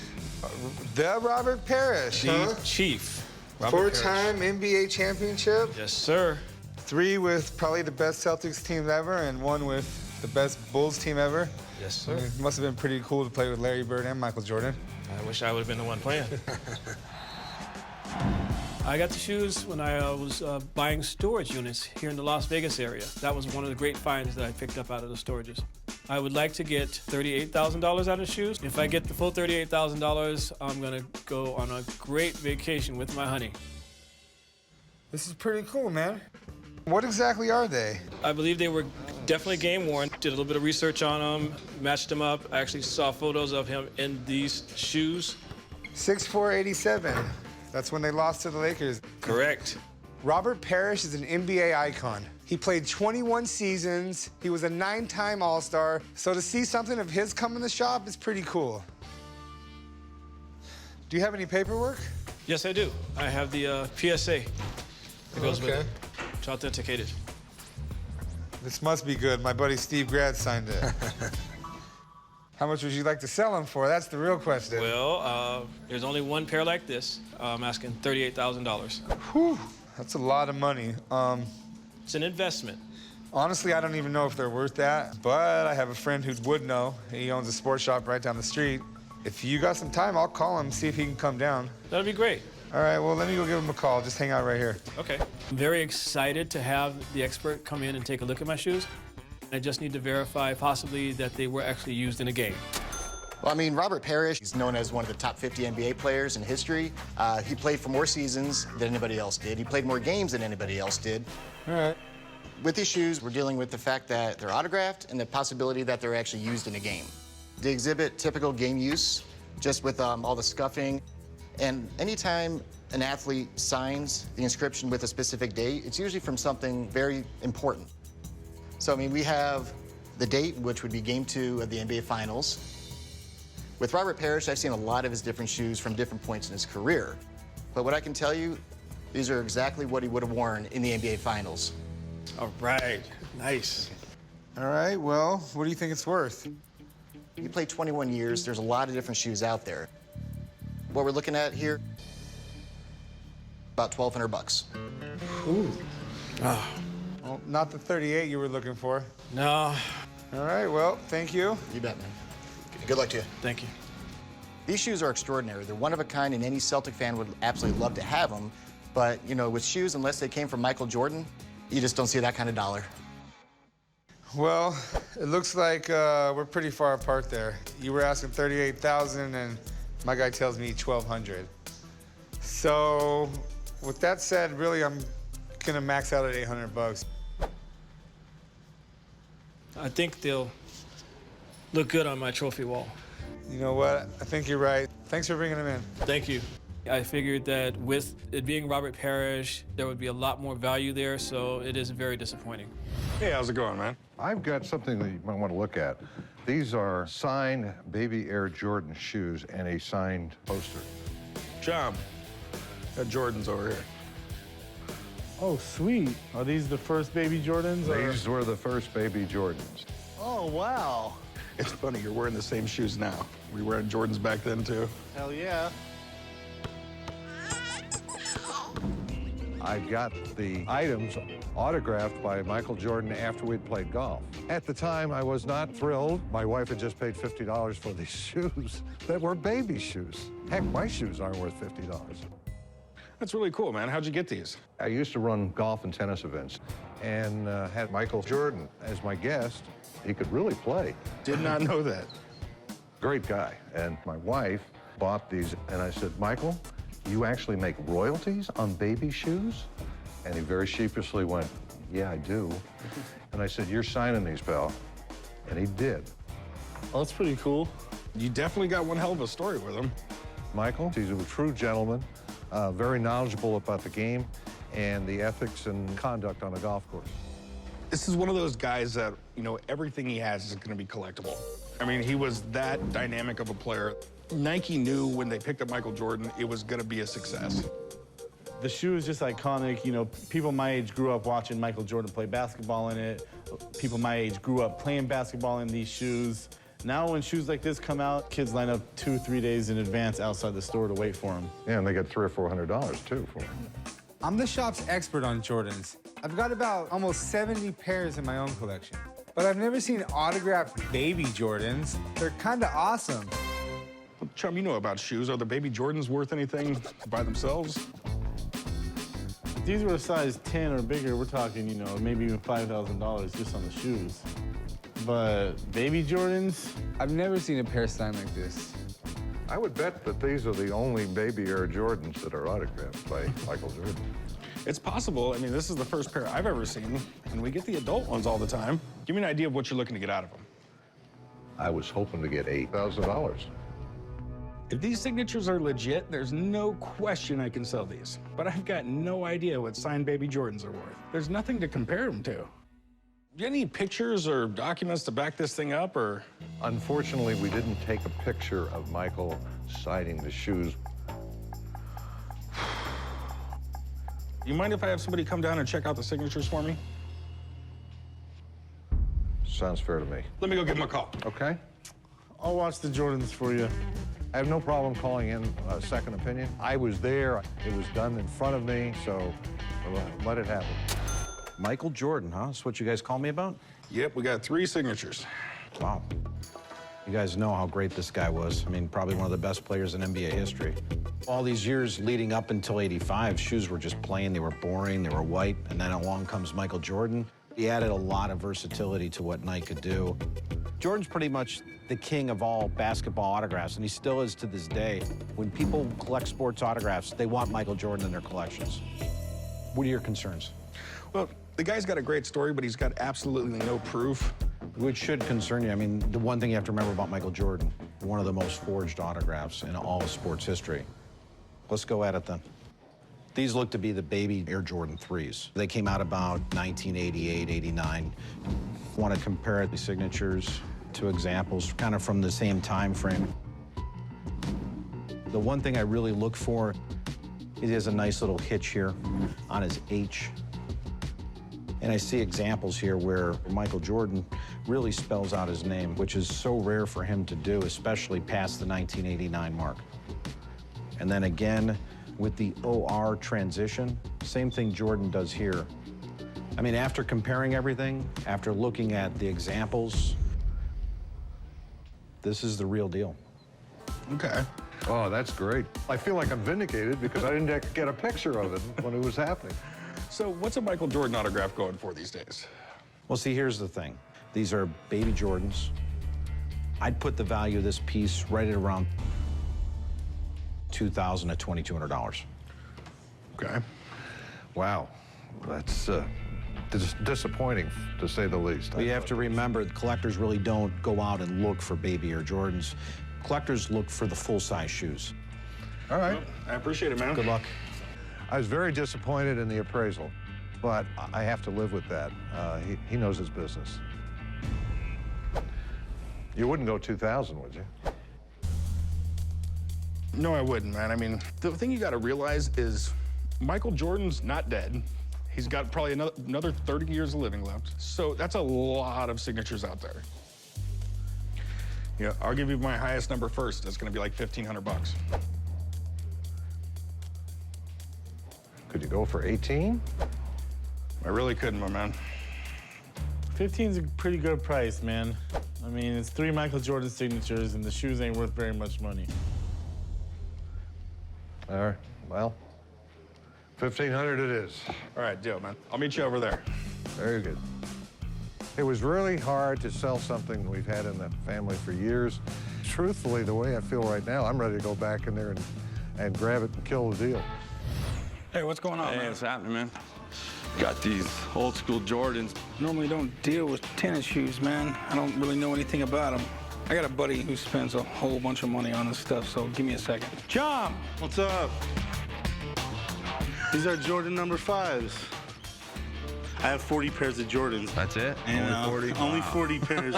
The Robert Parish, The Chief. Robert Four-time NBA championship? Yes, sir. 3 with probably the best Celtics team ever, and 1 with the best Bulls team ever. Yes, sir. It must have been pretty cool to play with Larry Bird and Michael Jordan. I wish I would have been the one playing. I got the shoes when I was buying storage units here in the Las Vegas area. That was one of the great finds that I picked up out of the storages. I would like to get $38,000 out of the shoes. If I get the full $38,000, I'm gonna go on a great vacation with my honey. This is pretty cool, man. What exactly are they? I believe they were definitely game worn. Did a little bit of research on them, matched them up. I actually saw photos of him in these shoes. 6'4", 87. That's when they lost to the Lakers. Correct. Robert Parish is an NBA icon. He played 21 seasons. He was a 9-time All-Star. So to see something of his come in the shop is pretty cool. Do you have any paperwork? Yes, I do. I have the PSA that goes with it. It's authenticated. This must be good. My buddy Steve Grad signed it. How much would you like to sell them for? That's the real question. Well, there's only one pair like this. I'm asking $38,000. Whew, that's a lot of money. It's an investment. Honestly, I don't even know if they're worth that, but I have a friend who would know. He owns a sports shop right down the street. If you got some time, I'll call him, see if he can come down. That'd be great. All right, well, let me go give him a call. Just hang out right here. Okay. I'm very excited to have the expert come in and take a look at my shoes. I just need to verify possibly that they were actually used in a game. Well, I mean, Robert Parish, he's known as one of the top 50 NBA players in history. He played for more seasons than anybody else did. He played more games than anybody else did. All right. With these shoes, we're dealing with the fact that they're autographed and the possibility that they're actually used in a game. They exhibit typical game use, just with all the scuffing. And anytime an athlete signs the inscription with a specific date, it's usually from something very important. So, I mean, we have the date, which would be Game 2 of the NBA Finals. With Robert Parish, I've seen a lot of his different shoes from different points in his career. But what I can tell you, these are exactly what he would have worn in the NBA Finals. All right, nice. All right, well, what do you think it's worth? He played 21 years. There's a lot of different shoes out there. What we're looking at here, about $1,200. Ooh. Oh. Well, not the 38 you were looking for. No. All right, well, thank you. You bet, man. Good luck to you. Thank you. These shoes are extraordinary. They're one of a kind, and any Celtic fan would absolutely love to have them. But, you know, with shoes, unless they came from Michael Jordan, you just don't see that kind of dollar. Well, it looks like we're pretty far apart there. You were asking $38,000, and my guy tells me $1,200. So, with that said, really, I'm gonna max out at $800. I think they'll look good on my trophy wall. You know what? I think you're right. Thanks for bringing them in. Thank you. I figured that with it being Robert Parish, there would be a lot more value there, so it is very disappointing. Hey, how's it going, man? I've got something that you might want to look at. These are signed Baby Air Jordan shoes and a signed poster. John, got Jordans over here. Oh, sweet. Are these the first baby Jordans? These were the first Baby Jordans. Oh, wow. It's funny, you're wearing the same shoes now. Were you wearing Jordans back then, too? Hell yeah. I got the items autographed by Michael Jordan after we'd played golf. At the time, I was not thrilled. My wife had just paid $50 for these shoes that were baby shoes. Heck, my shoes aren't worth $50. That's really cool, man. How'd you get these? I used to run golf and tennis events and had Michael Jordan as my guest. He could really play. Did not know that. Great guy. And my wife bought these, and I said, Michael, you actually make royalties on baby shoes? And he very sheepishly went, yeah, I do. And I said, you're signing these, pal. And he did. Oh, that's pretty cool. You definitely got one hell of a story with him. Michael, he's a true gentleman, very knowledgeable about the game and the ethics and conduct on a golf course. This is one of those guys that, you know, everything he has is going to be collectible. I mean, he was that dynamic of a player. Nike knew when they picked up Michael Jordan, it was going to be a success. The shoe is just iconic. You know, people my age grew up watching Michael Jordan play basketball in it. People my age grew up playing basketball in these shoes. Now when shoes like this come out, kids line up 2-3 days in advance outside the store to wait for them. Yeah, and they get $300 or $400 too for them. I'm the shop's expert on Jordans. I've got about almost 70 pairs in my own collection. But I've never seen autographed baby Jordans. They're kind of awesome. Well, Chum, you know about shoes. Are the baby Jordans worth anything by themselves? If these were a size 10 or bigger, we're talking, you know, maybe even $5,000 just on the shoes. But baby Jordans? I've never seen a pair signed like this. I would bet that these are the only baby Air Jordans that are autographed by Michael Jordan. It's possible. I mean, this is the first pair I've ever seen, and we get the adult ones all the time. Give me an idea of what you're looking to get out of them. I was hoping to get $8,000. If these signatures are legit, there's no question I can sell these. But I've got no idea what signed baby Jordans are worth. There's nothing to compare them to. Do you have any pictures or documents to back this thing up, or? Unfortunately, we didn't take a picture of Michael signing the shoes. You mind if I have somebody come down and check out the signatures for me? Sounds fair to me. Let me go give him a call. Okay. I'll watch the Jordans for you. I have no problem calling in a second opinion. I was there. It was done in front of me, so let it happen. Michael Jordan, huh? That's what you guys call me about? Yep, we got 3 signatures. Wow. You guys know how great this guy was. I mean, probably one of the best players in NBA history. All these years leading up until '85, shoes were just plain, they were boring, they were white, and then along comes Michael Jordan. He added a lot of versatility to what Nike could do. Jordan's pretty much the king of all basketball autographs, and he still is to this day. When people collect sports autographs, they want Michael Jordan in their collections. What are your concerns? Well, the guy's got a great story, but he's got absolutely no proof. Which should concern you. I mean, the one thing you have to remember about Michael Jordan, one of the most forged autographs in all of sports history. Let's go at it then. These look to be the baby Air Jordan 3s. They came out about 1988, 89. Want to compare the signatures to examples kind of from the same time frame. The one thing I really look for, it has a nice little hitch here on his H. And I see examples here where Michael Jordan really spells out his name, which is so rare for him to do, especially past the 1989 mark. And then again, with the OR transition, same thing Jordan does here. I mean, after comparing everything, after looking at the examples, this is the real deal. Okay. Oh, that's great. I feel like I'm vindicated because I didn't get a picture of it when it was happening. So what's a Michael Jordan autograph going for these days? Well, see, here's the thing. These are baby Jordans. I'd put the value of this piece right at around $2,000 to $2,200. Okay. Wow. That's disappointing, to say the least. But you have to remember, the collectors really don't go out and look for baby Air Jordans. Collectors look for the full-size shoes. All right. Well, I appreciate it, man. Good luck. I was very disappointed in the appraisal, but I have to live with that. He knows his business. You wouldn't go 2,000, would you? No, I wouldn't, man. I mean, the thing you got to realize is Michael Jordan's not dead. He's got probably another 30 years of living left. So that's a lot of signatures out there. Yeah, I'll give you my highest number first. It's going to be like $1,500. Could you go for 18? I really couldn't, my man. 15's a pretty good price, man. I mean, it's 3 Michael Jordan signatures, and the shoes ain't worth very much money. All right, well, 1,500 it is. All right, deal, man. I'll meet you over there. Very good. It was really hard to sell something we've had in the family for years. Truthfully, the way I feel right now, I'm ready to go back in there and grab it and kill the deal. Hey, what's going on, Hey, man? what's happening, man? Got these old school Jordans. Normally don't deal with tennis shoes, man. I don't really know anything about them. I got a buddy who spends a whole bunch of money on this stuff, so give me a second. Chom, what's up? These are Jordan number 5s. I have 40 pairs of Jordans. That's it? Only 40? Only 40 pairs.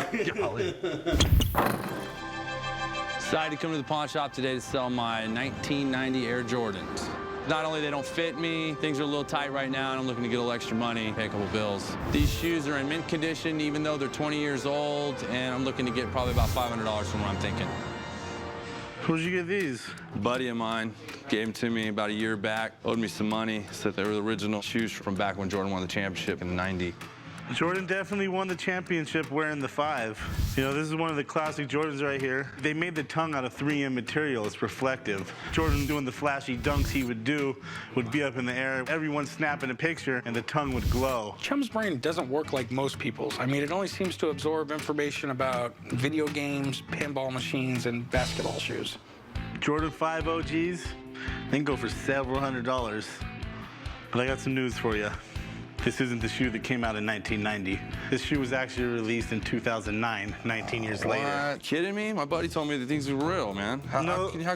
Decided to come to the pawn shop today to sell my 1990 Air Jordans. Not only they don't fit me, things are a little tight right now, and I'm looking to get a little extra money, pay a couple bills. These shoes are in mint condition, even though they're 20 years old, and I'm looking to get probably about $500 from what I'm thinking. Where'd you get these? A buddy of mine gave them to me about a year back, owed me some money, said they were the original shoes from back when Jordan won the championship in '90. Jordan definitely won the championship wearing the 5. You know, this is one of the classic Jordans right here. They made the tongue out of 3M material. It's reflective. Jordan doing the flashy dunks he would do would be up in the air. Everyone snapping a picture, and the tongue would glow. Chum's brain doesn't work like most people's. I mean, it only seems to absorb information about video games, pinball machines, and basketball shoes. Jordan 5 OGs, they can go for several $100s. But I got some news for you. This isn't the shoe that came out in 1990. This shoe was actually released in 2009, 19 years later. What? Kidding me? My buddy told me that things are real, man. How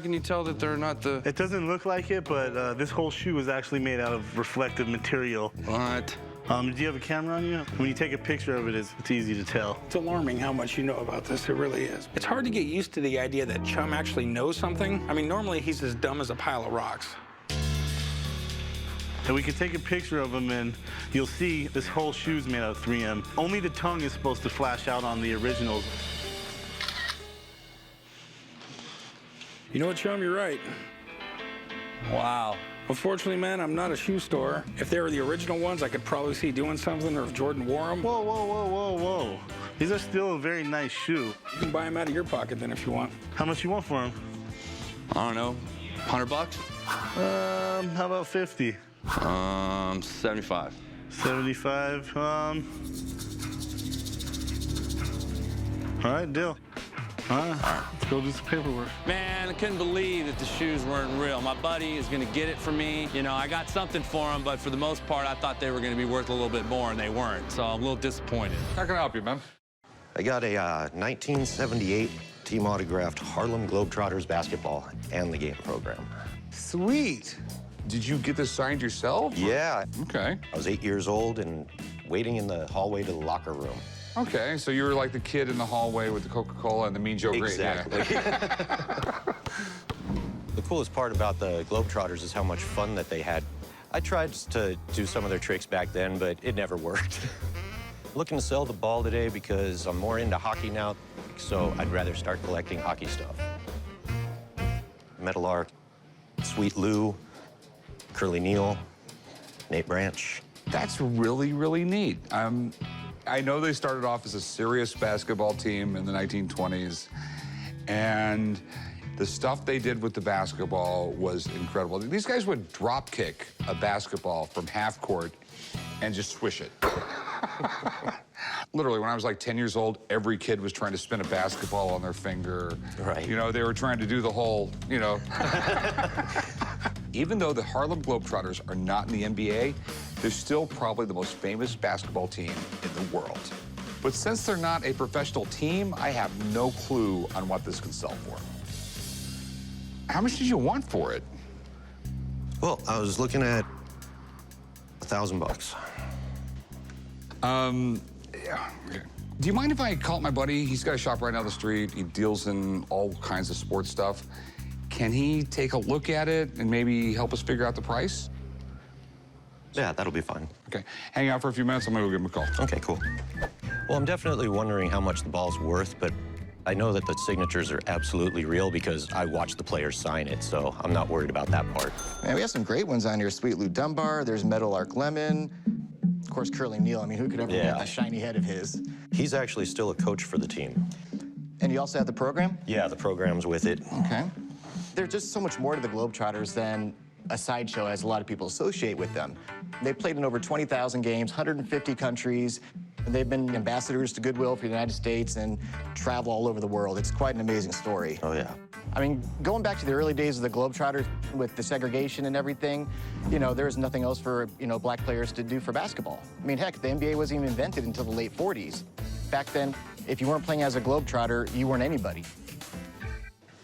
can you tell that they're not the... It doesn't look like it, but this whole shoe is actually made out of reflective material. What? Do you have a camera on you? When you take a picture of it, it's easy to tell. It's alarming how much you know about this. It really is. It's hard to get used to the idea that Chum actually knows something. I mean, normally he's as dumb as a pile of rocks. And we can take a picture of him, and you'll see this whole shoe's made out of 3M. Only the tongue is supposed to flash out on the originals. You know what, Chum? You're right. Wow. Unfortunately, man, I'm not a shoe store. If they were the original ones, I could probably see doing something, or if Jordan wore them. Whoa, whoa, whoa, whoa, whoa. These are still a very nice shoe. You can buy them out of your pocket then if you want. How much you want for them? I don't know, $100? How about 50? 75. 75, All right, deal. All right, let's go do some paperwork. Man, I couldn't believe that the shoes weren't real. My buddy is gonna get it for me. You know, I got something for him, but for the most part, I thought they were gonna be worth a little bit more, and they weren't. So I'm a little disappointed. How can I help you, man? I got a 1978 team autographed Harlem Globetrotters basketball and the game program. Sweet. Did you get this signed yourself? Yeah. Okay. I was 8 years old and waiting in the hallway to the locker room. Okay, so you were like the kid in the hallway with the Coca-Cola and the Mean Joe Greene. Exactly. The coolest part about the Globetrotters is how much fun that they had. I tried to do some of their tricks back then, but it never worked. Looking to sell the ball today because I'm more into hockey now, so I'd rather start collecting hockey stuff. Metal Arc, Sweet Lou, Curly Neal, Nate Branch. That's really, really neat. I know they started off as a serious basketball team in the 1920s, and the stuff they did with the basketball was incredible. These guys would drop kick a basketball from half court and just swish it. Literally, when I was like 10 years old, every kid was trying to spin a basketball on their finger. Right. You know, they were trying to do the whole, you know. Even though the Harlem Globetrotters are not in the NBA, they're still probably the most famous basketball team in the world. But since they're not a professional team, I have no clue on what this can sell for. How much did you want for it? Well, I was looking at $1,000. Yeah. Okay. Do you mind if I call up my buddy? He's got a shop right down the street. He deals in all kinds of sports stuff. Can he take a look at it and maybe help us figure out the price? Yeah, that'll be fine. Okay. Hang out for a few minutes. I'm gonna go give him a call. Okay, cool. Well, I'm definitely wondering how much the ball's worth, but I know that the signatures are absolutely real because I watched the players sign it, so I'm not worried about that part. Man, we have some great ones on here. Sweet Lou Dunbar, there's Metal Arc Lemon, of course, Curly Neal. I mean, who could ever get that shiny head of his? He's actually still a coach for the team. And you also have the program? Yeah, the program's with it. Okay. There's just so much more to the Globetrotters than a sideshow, as a lot of people associate with them. They've played in over 20,000 games, 150 countries, and they've been ambassadors to Goodwill for the United States and travel all over the world. It's quite an amazing story. Oh, yeah. I mean, going back to the early days of the Globetrotters with the segregation and everything, you know, there was nothing else for, you know, black players to do for basketball. I mean, heck, the NBA wasn't even invented until the late 40s. Back then, if you weren't playing as a Globetrotter, you weren't anybody.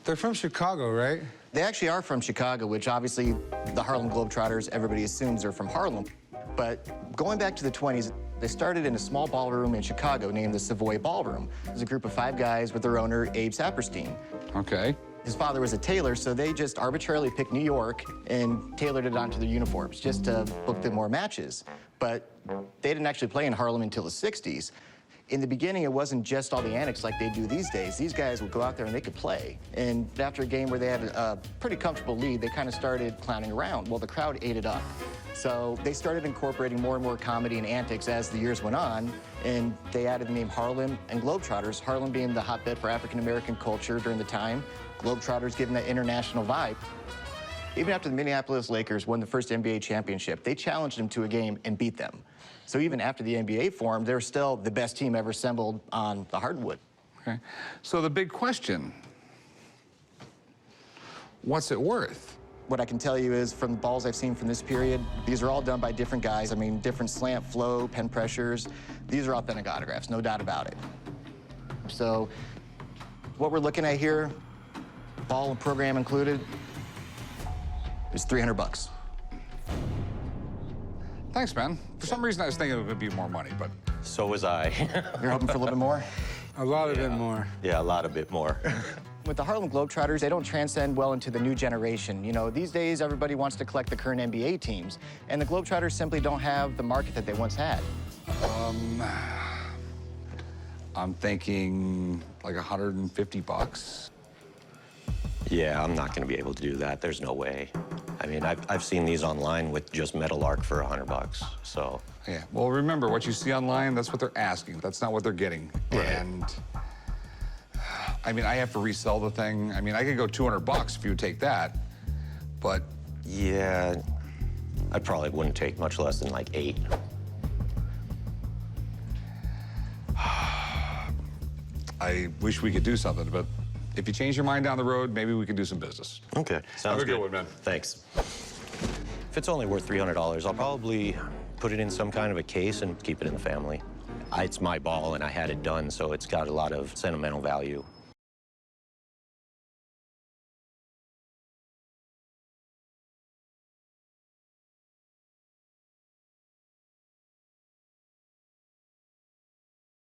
They're from Chicago, right? They actually are from Chicago, which obviously the Harlem Globetrotters, everybody assumes are from Harlem. But going back to the 20s, they started in a small ballroom in Chicago named the Savoy Ballroom. It was a group of 5 guys with their owner, Abe Saperstein. Okay. His father was a tailor, so they just arbitrarily picked New York and tailored it onto their uniforms just to book them more matches. But they didn't actually play in Harlem until the 60s. In the beginning, it wasn't just all the antics like they do these days. These guys would go out there and they could play. And after a game where they had a pretty comfortable lead, they kind of started clowning around. Well, the crowd ate it up. So they started incorporating more and more comedy and antics as the years went on, and they added the name Harlem and Globetrotters, Harlem being the hotbed for African-American culture during the time, Globetrotters giving that international vibe. Even after the Minneapolis Lakers won the first NBA championship, they challenged them to a game and beat them. So even after the NBA formed, they're still the best team ever assembled on the hardwood. Okay. So the big question, what's it worth? What I can tell you is, from the balls I've seen from this period, these are all done by different guys. I mean, different slant flow, pen pressures. These are authentic autographs, no doubt about it. So what we're looking at here, ball and program included, is $300. Thanks, man. For some reason, I was thinking it would be more money, but... So was I. You're hoping for a little bit more? A lot of it more. Yeah, a lot of bit more. With the Harlem Globetrotters, they don't transcend well into the new generation. You know, these days, everybody wants to collect the current NBA teams, and the Globetrotters simply don't have the market that they once had. I'm thinking like $150. Yeah, I'm not going to be able to do that. There's no way. I mean, I've seen these online with just metal arc for $100, so. Yeah, well, remember, what you see online, that's what they're asking. That's not what they're getting. Right. And, I mean, I have to resell the thing. I mean, I could go $200 if you would take that, but... Yeah, I probably wouldn't take much less than like 8. I wish we could do something, but if you change your mind down the road, maybe we can do some business. Okay, sounds Have a good good. one, man. Thanks. If it's only worth $300, I'll probably put it in some kind of a case and keep it in the family. It's my ball, and I had it done, so it's got a lot of sentimental value.